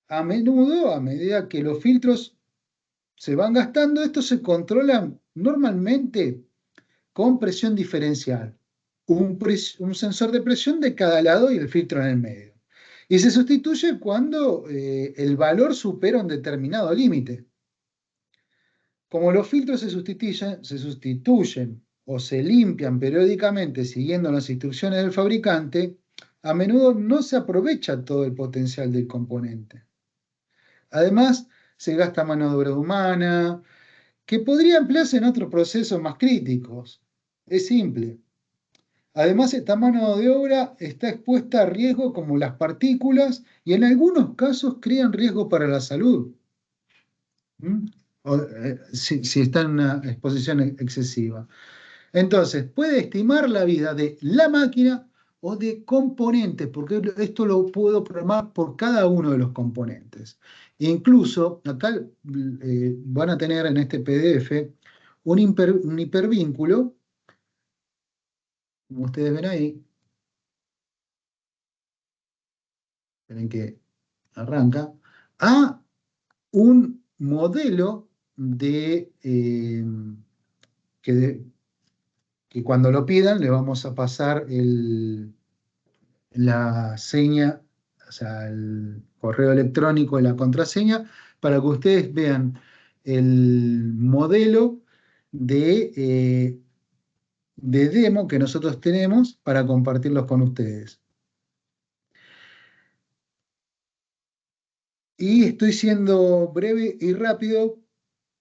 A menudo, a medida que los filtros se van gastando, estos se controlan normalmente con presión diferencial. Un sensor de presión de cada lado y el filtro en el medio. Y se sustituye cuando el valor supera un determinado límite. Como los filtros se sustituyen o se limpian periódicamente siguiendo las instrucciones del fabricante, a menudo no se aprovecha todo el potencial del componente. Además, se gasta mano de obra humana, que podría emplearse en otros procesos más críticos. Es simple. Además, esta mano de obra está expuesta a riesgos como las partículas y en algunos casos crean riesgo para la salud. ¿Mm? Si está en una exposición excesiva. Entonces, puede estimar la vida de la máquina o de componentes, porque esto lo puedo programar por cada uno de los componentes. Incluso, acá van a tener en este PDF un hipervínculo, como ustedes ven ahí. Esperen que arranca, a un modelo que, que cuando lo pidan le vamos a pasar la seña, o sea, el correo electrónico y la contraseña, para que ustedes vean el modelo de demo que nosotros tenemos para compartirlos con ustedes. Y estoy siendo breve y rápido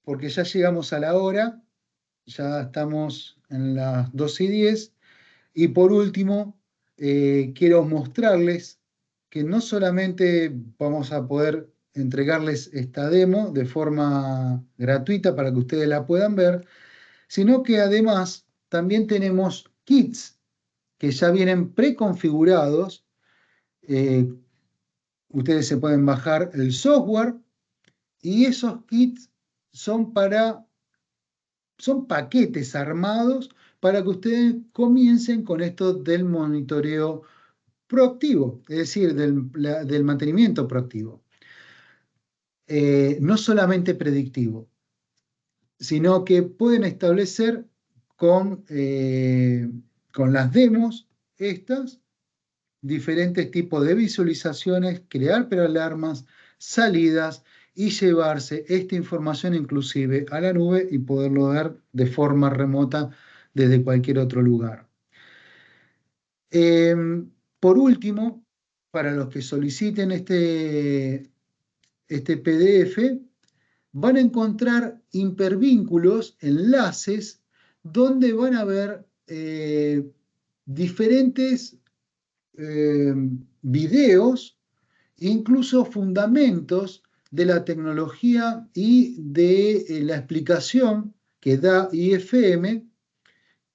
porque ya llegamos a la hora, ya estamos en las 2:10. Y por último, quiero mostrarles que no solamente vamos a poder entregarles esta demo de forma gratuita para que ustedes la puedan ver, sino que además también tenemos kits que ya vienen preconfigurados. eh, Ustedes se pueden bajar el software y esos kits son son paquetes armados para que ustedes comiencen con esto del monitoreo proactivo, es decir, del mantenimiento proactivo. No solamente predictivo, sino que pueden establecer con las demos estas diferentes tipos de visualizaciones, crear prealarmas, salidas y llevarse esta información inclusive a la nube y poderlo ver de forma remota desde cualquier otro lugar. Por último, para los que soliciten este PDF, van a encontrar hipervínculos, enlaces, donde van a ver diferentes videos, incluso fundamentos de la tecnología y de la explicación que da IFM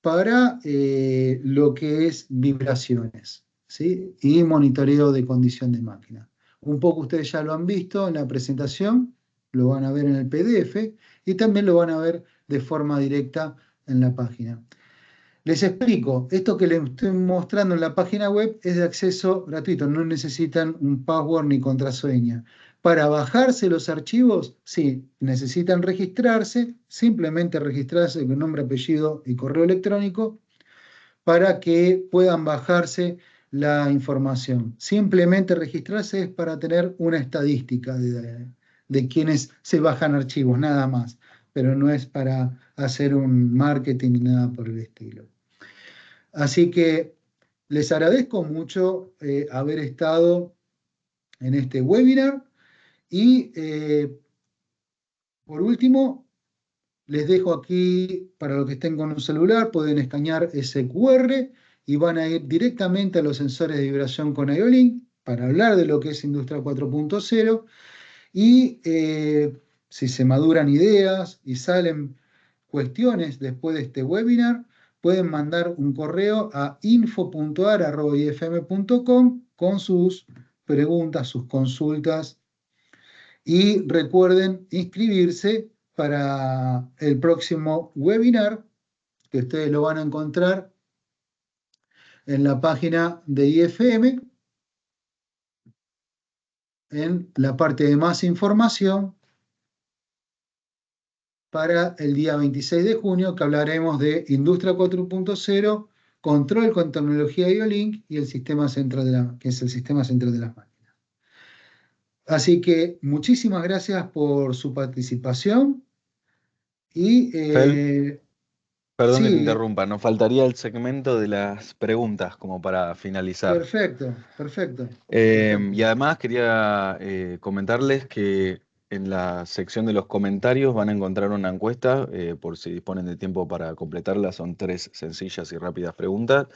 para lo que es vibraciones, ¿sí? Y monitoreo de condición de máquina. Un poco ustedes ya lo han visto en la presentación, lo van a ver en el PDF y también lo van a ver de forma directa en la página. Les explico, esto que les estoy mostrando en la página web es de acceso gratuito, no necesitan un password ni contraseña. Para bajarse los archivos, sí, necesitan registrarse, simplemente registrarse con nombre, apellido y correo electrónico para que puedan bajarse la información. Simplemente registrarse es para tener una estadística de quienes se bajan archivos, nada más, pero no es para hacer un marketing ni nada por el estilo. Así que les agradezco mucho haber estado en este webinar y por último les dejo aquí para los que estén con un celular, pueden escanear ese QR y van a ir directamente a los sensores de vibración con IO-Link para hablar de lo que es Industria 4.0 y si se maduran ideas y salen cuestiones después de este webinar, pueden mandar un correo a info.ar@ifm.com con sus preguntas, sus consultas y recuerden inscribirse para el próximo webinar que ustedes lo van a encontrar en la página de IFM en la parte de más información para el día 26 de junio, que hablaremos de Industria 4.0, control con tecnología IO-Link y el sistema central que es el sistema central de las máquinas. Así que muchísimas gracias por su participación y Perdón que te Sí, interrumpa, nos faltaría el segmento de las preguntas como para finalizar. perfecto, perfecto, Y perfecto. además quería comentarles que en la sección de los comentarios van a encontrar una encuesta, por si disponen de tiempo para completarla, son 3 sencillas y rápidas preguntas.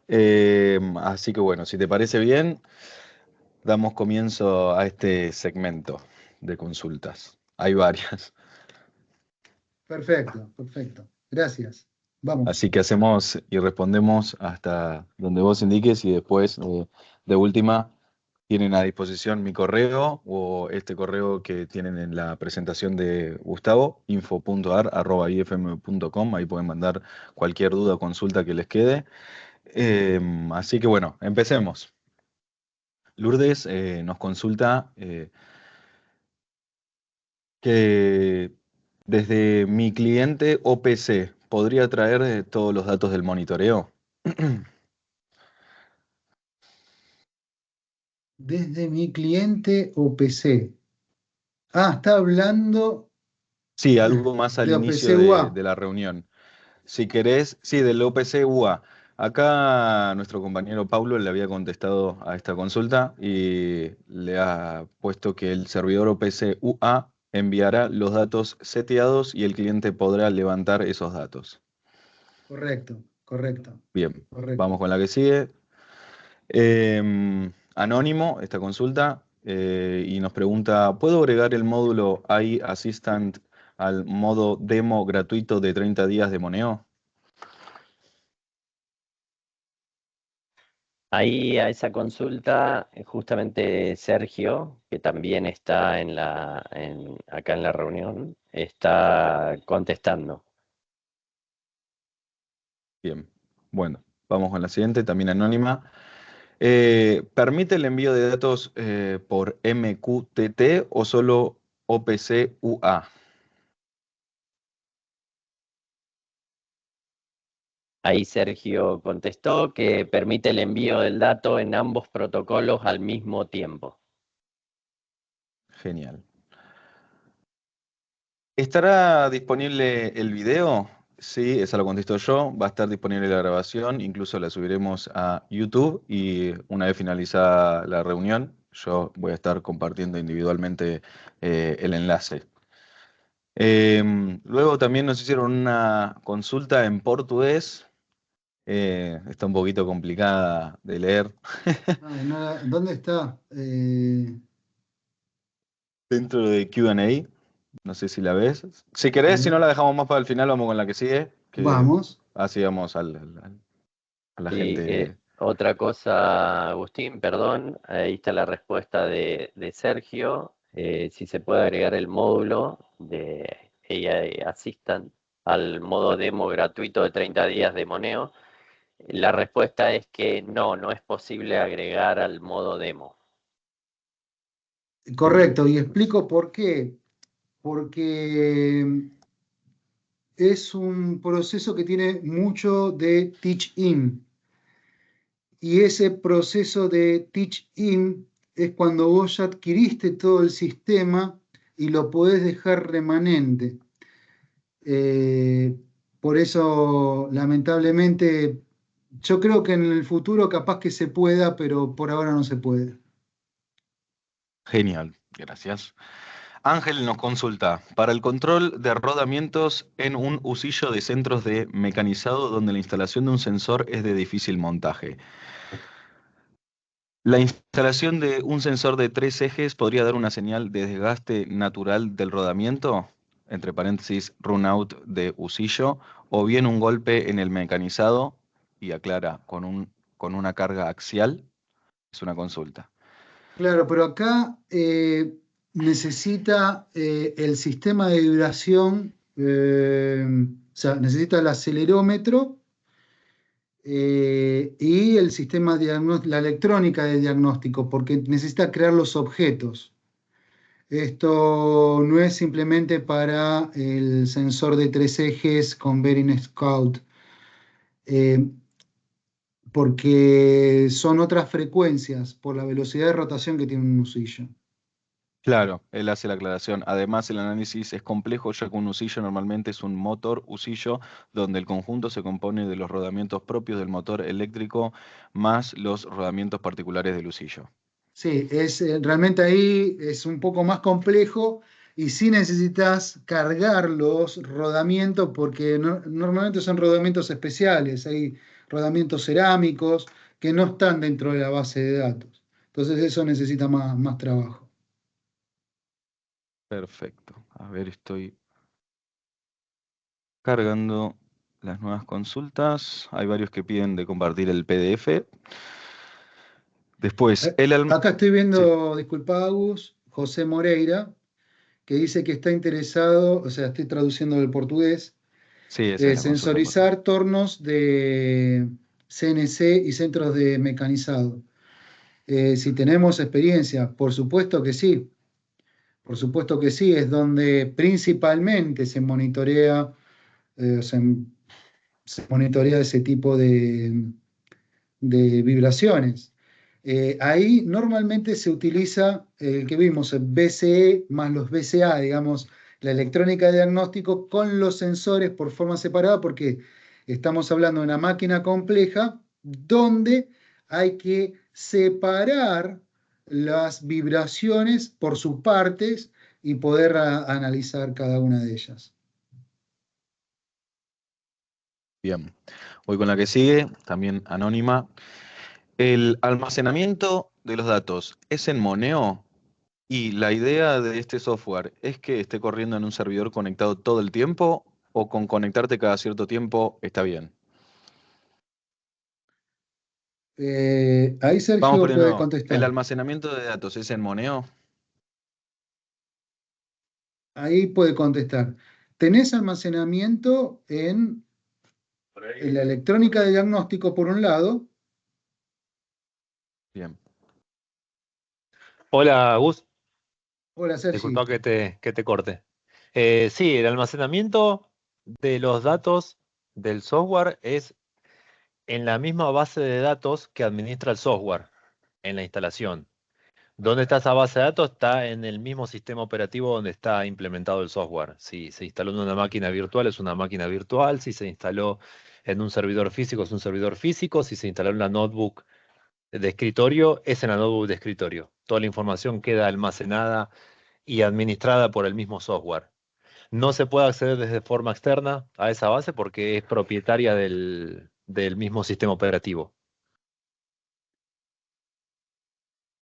Así que bueno, si te parece bien, damos comienzo a este segmento de consultas. Hay varias. Perfecto, perfecto. Gracias. Vamos. Así que hacemos y respondemos hasta donde vos indiques y después, de última, tienen a disposición mi correo o este correo que tienen en la presentación de Gustavo, info.ar@ifm.com. Ahí pueden mandar cualquier duda o consulta que les quede. Así que bueno, empecemos. Lourdes nos consulta que desde mi cliente OPC, ¿podría traer todos los datos del monitoreo? Desde mi cliente OPC. Ah, está hablando Sí, algo más al de OPC inicio UA. de la reunión. Si querés, sí, del OPC UA. Acá nuestro compañero Paulo le había contestado a esta consulta y le ha puesto que el servidor OPC UA enviará los datos seteados y el cliente podrá levantar esos datos. Correcto, correcto, Bien, vamos correcto. con la que sigue. Anónimo, esta consulta, y nos pregunta, ¿puedo agregar el módulo AI Assistant al modo demo gratuito de 30 días de Moneo? Ahí a esa consulta, justamente Sergio, que también está acá en la reunión, está contestando. Bien, bueno, vamos con la siguiente, también anónima. ¿Permite el envío de datos por MQTT o solo OPC UA? Ahí Sergio contestó que permite el envío del dato en ambos protocolos al mismo tiempo. Genial. ¿Estará disponible el video? Sí, esa lo contesto yo. Va a estar disponible la grabación, incluso la subiremos a YouTube y una vez finalizada la reunión, yo voy a estar compartiendo individualmente el enlace. Luego también nos hicieron una consulta en portugués. Está un poquito complicada de leer. Ay, ¿dónde está? Dentro de Q&A, no sé si la ves. Si A querés, si no ver, la dejamos más para el final, vamos con la que sigue, que vamos. así vamos a la Sí, gente. otra cosa, Agustín, perdón, ahí está la respuesta de Sergio. Si se puede agregar el módulo de AI Assistant al modo demo gratuito de 30 días de Moneo. La respuesta es que no es posible agregar al modo demo. Bien, Correcto, y explico por qué. Porque es un proceso que tiene mucho de teach-in. Y ese proceso de teach-in es cuando vos ya adquiriste todo el sistema y lo podés dejar remanente. Eh, por eso, lamentablemente, yo creo que en el futuro capaz que se pueda, pero por ahora no se puede. genial, gracias. Ángel nos consulta, para el control de rodamientos en un usillo de centros de mecanizado donde la instalación de un sensor es de difícil montaje. La instalación de un sensor de 3 ejes podría dar una señal de desgaste natural del rodamiento, entre paréntesis, run out de usillo, o bien un golpe en el mecanizado, y aclara, con una carga axial, es una consulta. Claro, pero acá necesita el sistema de vibración, o sea, necesita el acelerómetro y el sistema la electrónica de diagnóstico, porque necesita crear los objetos. Esto no es simplemente para el sensor de 3 ejes con Behring Scout, eh, porque son otras frecuencias por la velocidad de rotación que tiene un usillo. Claro, él hace la aclaración. Además, el análisis es complejo, ya que un usillo normalmente es un motor usillo, donde el conjunto se compone de los rodamientos propios del motor eléctrico más los rodamientos particulares del usillo. Sí, realmente ahí es un poco más complejo y sí necesitas cargar los rodamientos porque normalmente son rodamientos especiales, hay rodamientos cerámicos que no están dentro de la base de datos. Entonces eso necesita más trabajo. Perfecto. A ver, estoy cargando las nuevas consultas. Hay varios que piden de compartir el PDF. Después, Acá estoy Sí, viendo, disculpa Agus, José Moreira, que dice que está interesado, o sea, estoy traduciendo del portugués, sí, esa es la consulta en portugués. sensorizar tornos de CNC y centros de mecanizado. Si tenemos experiencia, por supuesto que sí, por supuesto que sí, es donde principalmente se monitorea, se monitorea ese tipo de vibraciones. Ahí normalmente se utiliza el que vimos, el BCE más los BCA, digamos, la electrónica de diagnóstico con los sensores por forma separada, porque estamos hablando de una máquina compleja donde hay que separar las vibraciones por sus partes y poder analizar cada una de ellas. Bien, voy con la que sigue, también anónima. El almacenamiento de los datos es en Moneo y la idea de este software es que esté corriendo en un servidor conectado todo el tiempo o con conectarte cada cierto tiempo está bien. Ahí Vamos Sergio por de puede nuevo. ¿El contestar. almacenamiento de datos es en Moneo? Ahí puede contestar. Tenés almacenamiento en la electrónica de diagnóstico por un lado. Bien, Hola, Gus. Hola Disculpa Sergi. que te corte. Sí, el almacenamiento de los datos del software es en la misma base de datos que administra el software en la instalación. ¿Dónde está esa base de datos? Está en el mismo sistema operativo donde está implementado el software. Si se instaló en una máquina virtual, es una máquina virtual. Si se instaló en un servidor físico, es un servidor físico. Si se instaló en una notebook de escritorio, es en la notebook de escritorio. Toda la información queda almacenada y administrada por el mismo software. No se puede acceder desde forma externa a esa base porque es propietaria del mismo sistema operativo.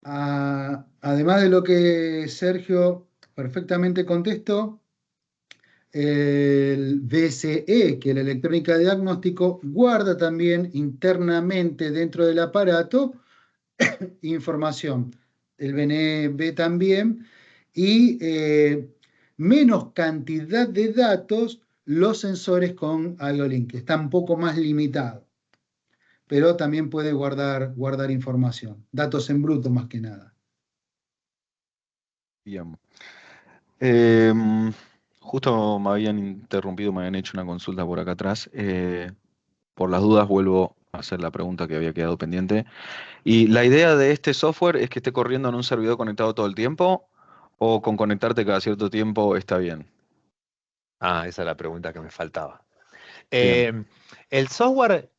Además de lo que Sergio perfectamente contestó, el VCE, que es la electrónica de diagnóstico, guarda también internamente dentro del aparato información. El BNB también. Y menos cantidad de datos los sensores con IO-Link, que está un poco más limitado, pero también puede guardar información, datos en bruto más que nada. bien. Em, Justo me habían interrumpido, me habían hecho una consulta por acá atrás. Por las dudas vuelvo a hacer la pregunta que había quedado pendiente. ¿Y la idea de este software es que esté corriendo en un servidor conectado todo el tiempo o con conectarte cada cierto tiempo está bien? Ah, esa es la pregunta que me faltaba. Bien, Eh, el software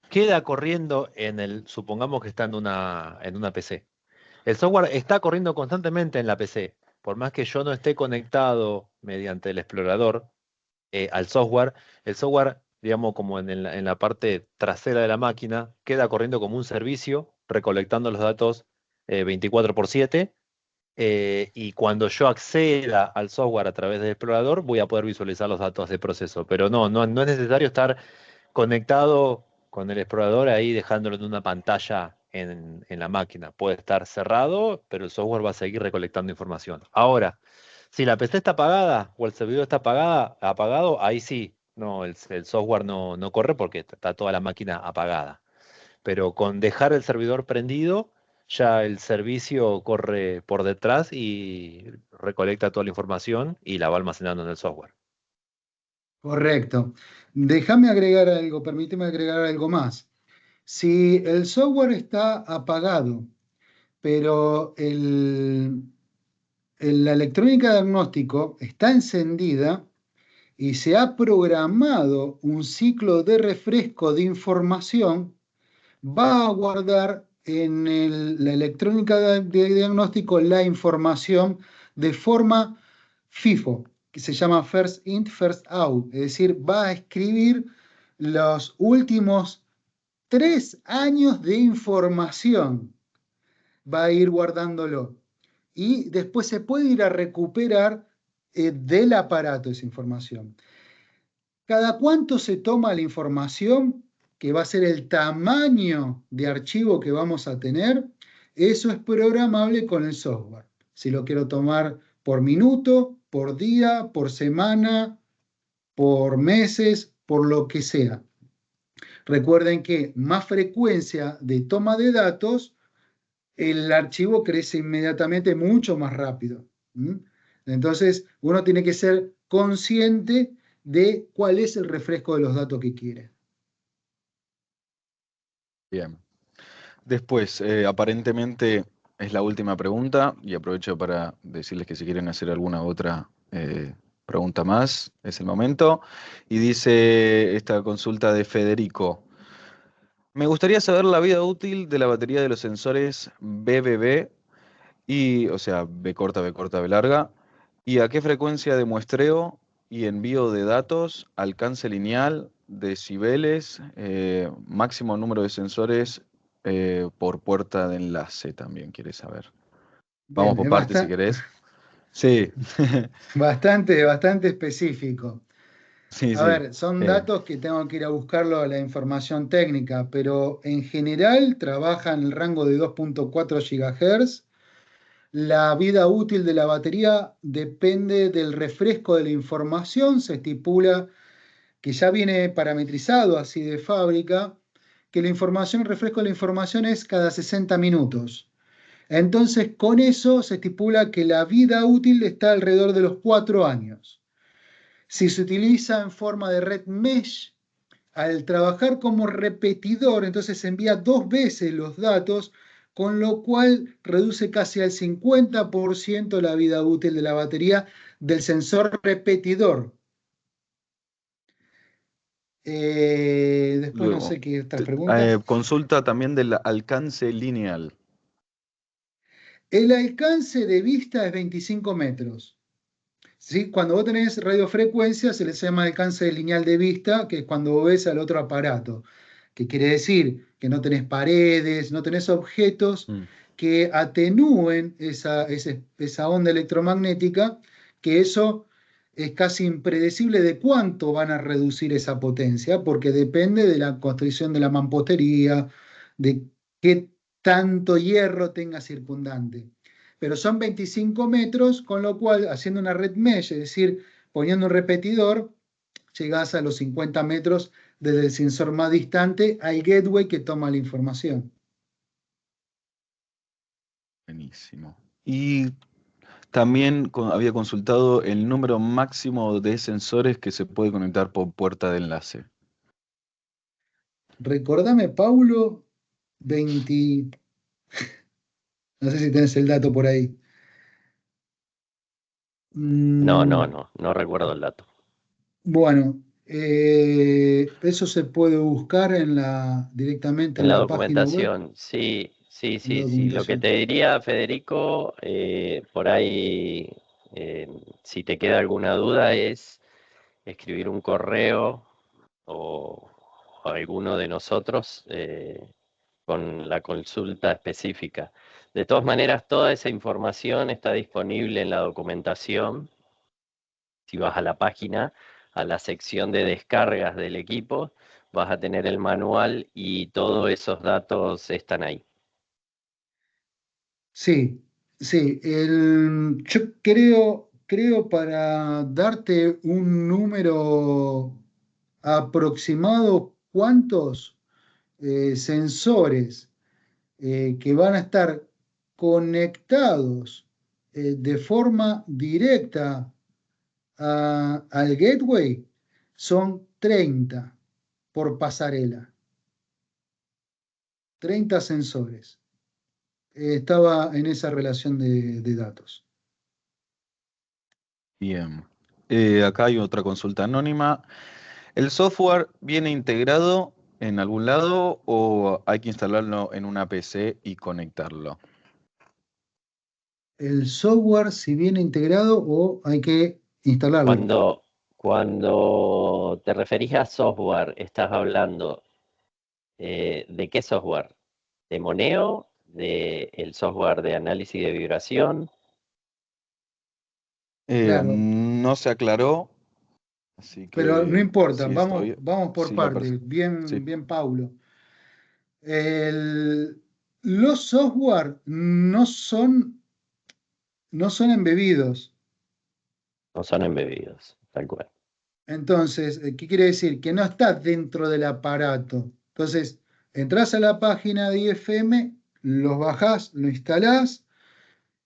queda corriendo supongamos que está en una PC. El software está corriendo constantemente en la PC. Por más que yo no esté conectado mediante el explorador al software, el software, digamos, como en la parte trasera de la máquina, queda corriendo como un servicio, recolectando los datos 24/7. Y cuando yo acceda al software a través del explorador, voy a poder visualizar los datos de proceso. Pero no es necesario estar conectado con el explorador ahí dejándolo en una pantalla en la máquina. Puede estar cerrado, pero el software va a seguir recolectando información. Ahora, si la PC está apagada o el servidor está apagado, ahí sí, no, el software no corre porque está toda la máquina apagada. Pero con dejar el servidor prendido, ya el servicio corre por detrás y recolecta toda la información y la va almacenando en el software. Correcto. Déjame agregar algo, permíteme agregar algo más. Si el software está apagado, pero la electrónica de diagnóstico está encendida y se ha programado un ciclo de refresco de información, va a guardar en la electrónica de diagnóstico la información de forma FIFO, que se llama First In, First Out, es decir, va a escribir los últimos 3 años de información, va a ir guardándolo. Y después se puede ir a recuperar del aparato esa información. ¿Cada cuánto se toma la información, que va a ser el tamaño de archivo que vamos a tener? Eso es programable con el software. Si lo quiero tomar por minuto, por día, por semana, por meses, por lo que sea. Recuerden que más frecuencia de toma de datos, el archivo crece inmediatamente mucho más rápido. Entonces, uno tiene que ser consciente de cuál es el refresco de los datos que quiere. Bien. Después, aparentemente es la última pregunta y aprovecho para decirles que si quieren hacer alguna otra pregunta más, es el momento. Y dice esta consulta de Federico. Me gustaría saber la vida útil de la batería de los sensores BBB, y, o sea, B corta, B corta, B larga, y a qué frecuencia de muestreo y envío de datos, alcance lineal, decibeles, máximo número de sensores por puerta de enlace, también quiere saber. Vamos Bien, por es partes si querés. Sí, bastante específico. sí, A sí. ver, son datos que tengo que ir a buscarlo a la información técnica, pero en general trabaja en el rango de 2.4 GHz. La vida útil de la batería depende del refresco de la información. Se estipula que ya viene parametrizado así de fábrica, que el refresco de la información es cada 60 minutos. Entonces, con eso se estipula que la vida útil está alrededor de los 4 años. Si se utiliza en forma de red mesh, al trabajar como repetidor, entonces se envía 2 veces los datos, con lo cual reduce casi al 50% la vida útil de la batería del sensor repetidor. Después no Luego, sé qué otras preguntas. consulta también del alcance lineal. El alcance de vista es 25 metros. ¿Sí? Cuando vos tenés radiofrecuencia se les llama alcance lineal de vista, que es cuando vos ves al otro aparato. Que quiere decir que no tenés paredes, no tenés objetos que atenúen esa onda electromagnética, que eso es casi impredecible de cuánto van a reducir esa potencia, porque depende de la construcción de la mampostería, de qué tanto hierro tenga circundante. Pero son 25 metros, con lo cual, haciendo una red mesh, es decir, poniendo un repetidor, llegás a los 50 metros desde el sensor más distante al gateway que toma la información. Buenísimo. Y también había consultado el número máximo de sensores que se puede conectar por puerta de enlace. Recordame, Paulo, 20... No sé si tenés el dato por ahí. No recuerdo el dato. Bueno, eso se puede buscar directamente En en la la página web. documentación, sí, sí, En la sí, sí. Lo que documentación. te diría, Federico, por ahí, si te queda alguna duda, es escribir un correo o a alguno de nosotros con la consulta específica. De todas maneras, toda esa información está disponible en la documentación. Si vas a la página, a la sección de descargas del equipo, vas a tener el manual y todos esos datos están ahí. Sí, sí. Yo creo para darte un número aproximado, cuántos sensores que van a estar conectados de forma directa al gateway son 30 por pasarela. 30 sensores. Estaba en esa relación de datos. Bien. Acá hay otra consulta anónima. ¿El software viene integrado en algún lado o hay que instalarlo en una PC y conectarlo? El software, si viene integrado o hay que instalarlo. Cuando te referís a software, ¿estás hablando de qué software? ¿De Moneo? ¿De el software de análisis de vibración? Claro, No se aclaró, así pero no que importa, sí vamos, estoy. vamos por Sí, la partes, sí. bien Paulo. Los software no son embebidos. No son embebidos, tal cual. Entonces, ¿qué quiere decir? Que no está dentro del aparato. Entonces, entras a la página de IFM, los bajás, lo instalás,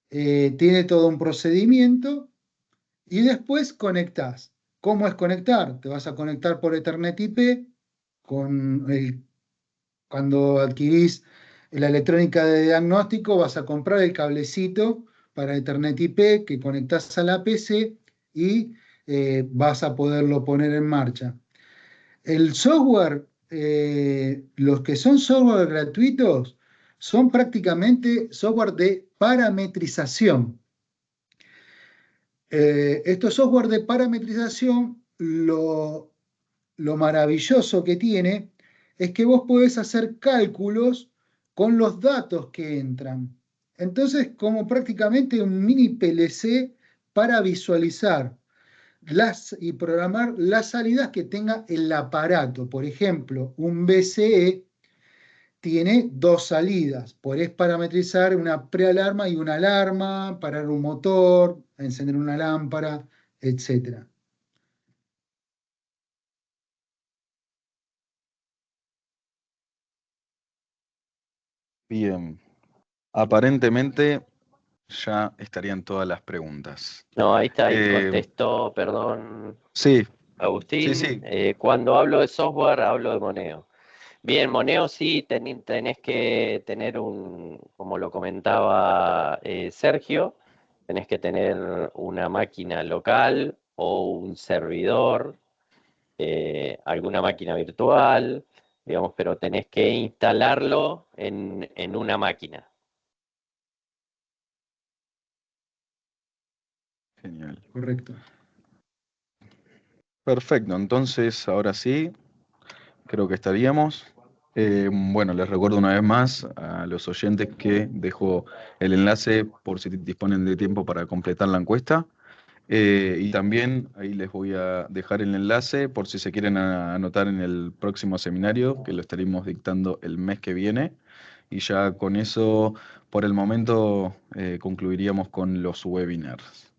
tiene todo un procedimiento y después conectás. ¿Cómo es conectar? Te vas a conectar por Ethernet IP cuando adquirís la electrónica de diagnóstico, vas a comprar el cablecito para Ethernet IP que conectás a la PC y vas a poderlo poner en marcha. El software, los que son software gratuitos, son prácticamente software de parametrización. Estos software de parametrización, lo maravilloso que tiene es que vos podés hacer cálculos con los datos que entran. Entonces, como prácticamente un mini PLC para visualizar y programar las salidas que tenga el aparato. Por ejemplo, un BCE tiene dos salidas. Podés parametrizar una prealarma y una alarma, parar un motor, encender una lámpara, etc. Bien. Aparentemente ya estarían todas las preguntas. No, ahí está, ahí Eh, contestó, perdón, sí, Agustín. sí. Cuando hablo de software, hablo de Moneo. Bien, Moneo sí, tenés que tener como lo comentaba Sergio, tenés que tener una máquina local o un servidor, alguna máquina virtual, digamos, pero tenés que instalarlo en una máquina. Genial. Correcto. Perfecto, entonces ahora sí, creo que estaríamos. Bueno, les recuerdo una vez más a los oyentes que dejo el enlace por si disponen de tiempo para completar la encuesta. Y también ahí les voy a dejar el enlace por si se quieren anotar en el próximo seminario, que lo estaremos dictando el mes que viene. Y ya con eso, por el momento, concluiríamos con los webinars.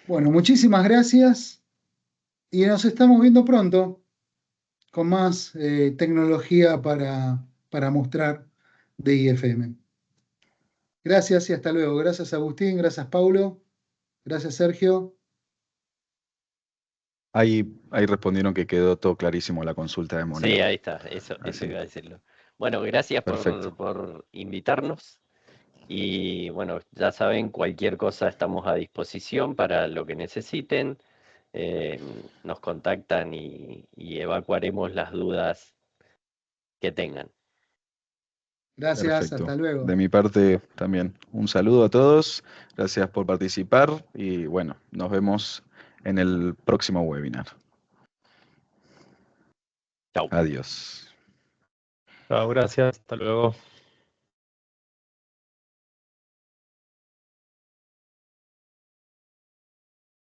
Bueno, muchísimas gracias y nos estamos viendo pronto con más tecnología para mostrar de IFM. Gracias y hasta luego. Gracias Agustín, gracias Paulo, gracias Sergio. Ahí respondieron que quedó todo clarísimo la consulta de Sí, Moneo. ahí está, eso Así, iba a decirlo. Bueno, gracias perfecto. por invitarnos y bueno, ya saben, cualquier cosa estamos a disposición para lo que necesiten. Nos contactan y evacuaremos las dudas que tengan. Gracias, Perfecto. hasta luego. De mi parte también un saludo a todos. Gracias por participar y bueno, nos vemos en el próximo webinar. Chau. Adiós. Chao, gracias. Hasta luego.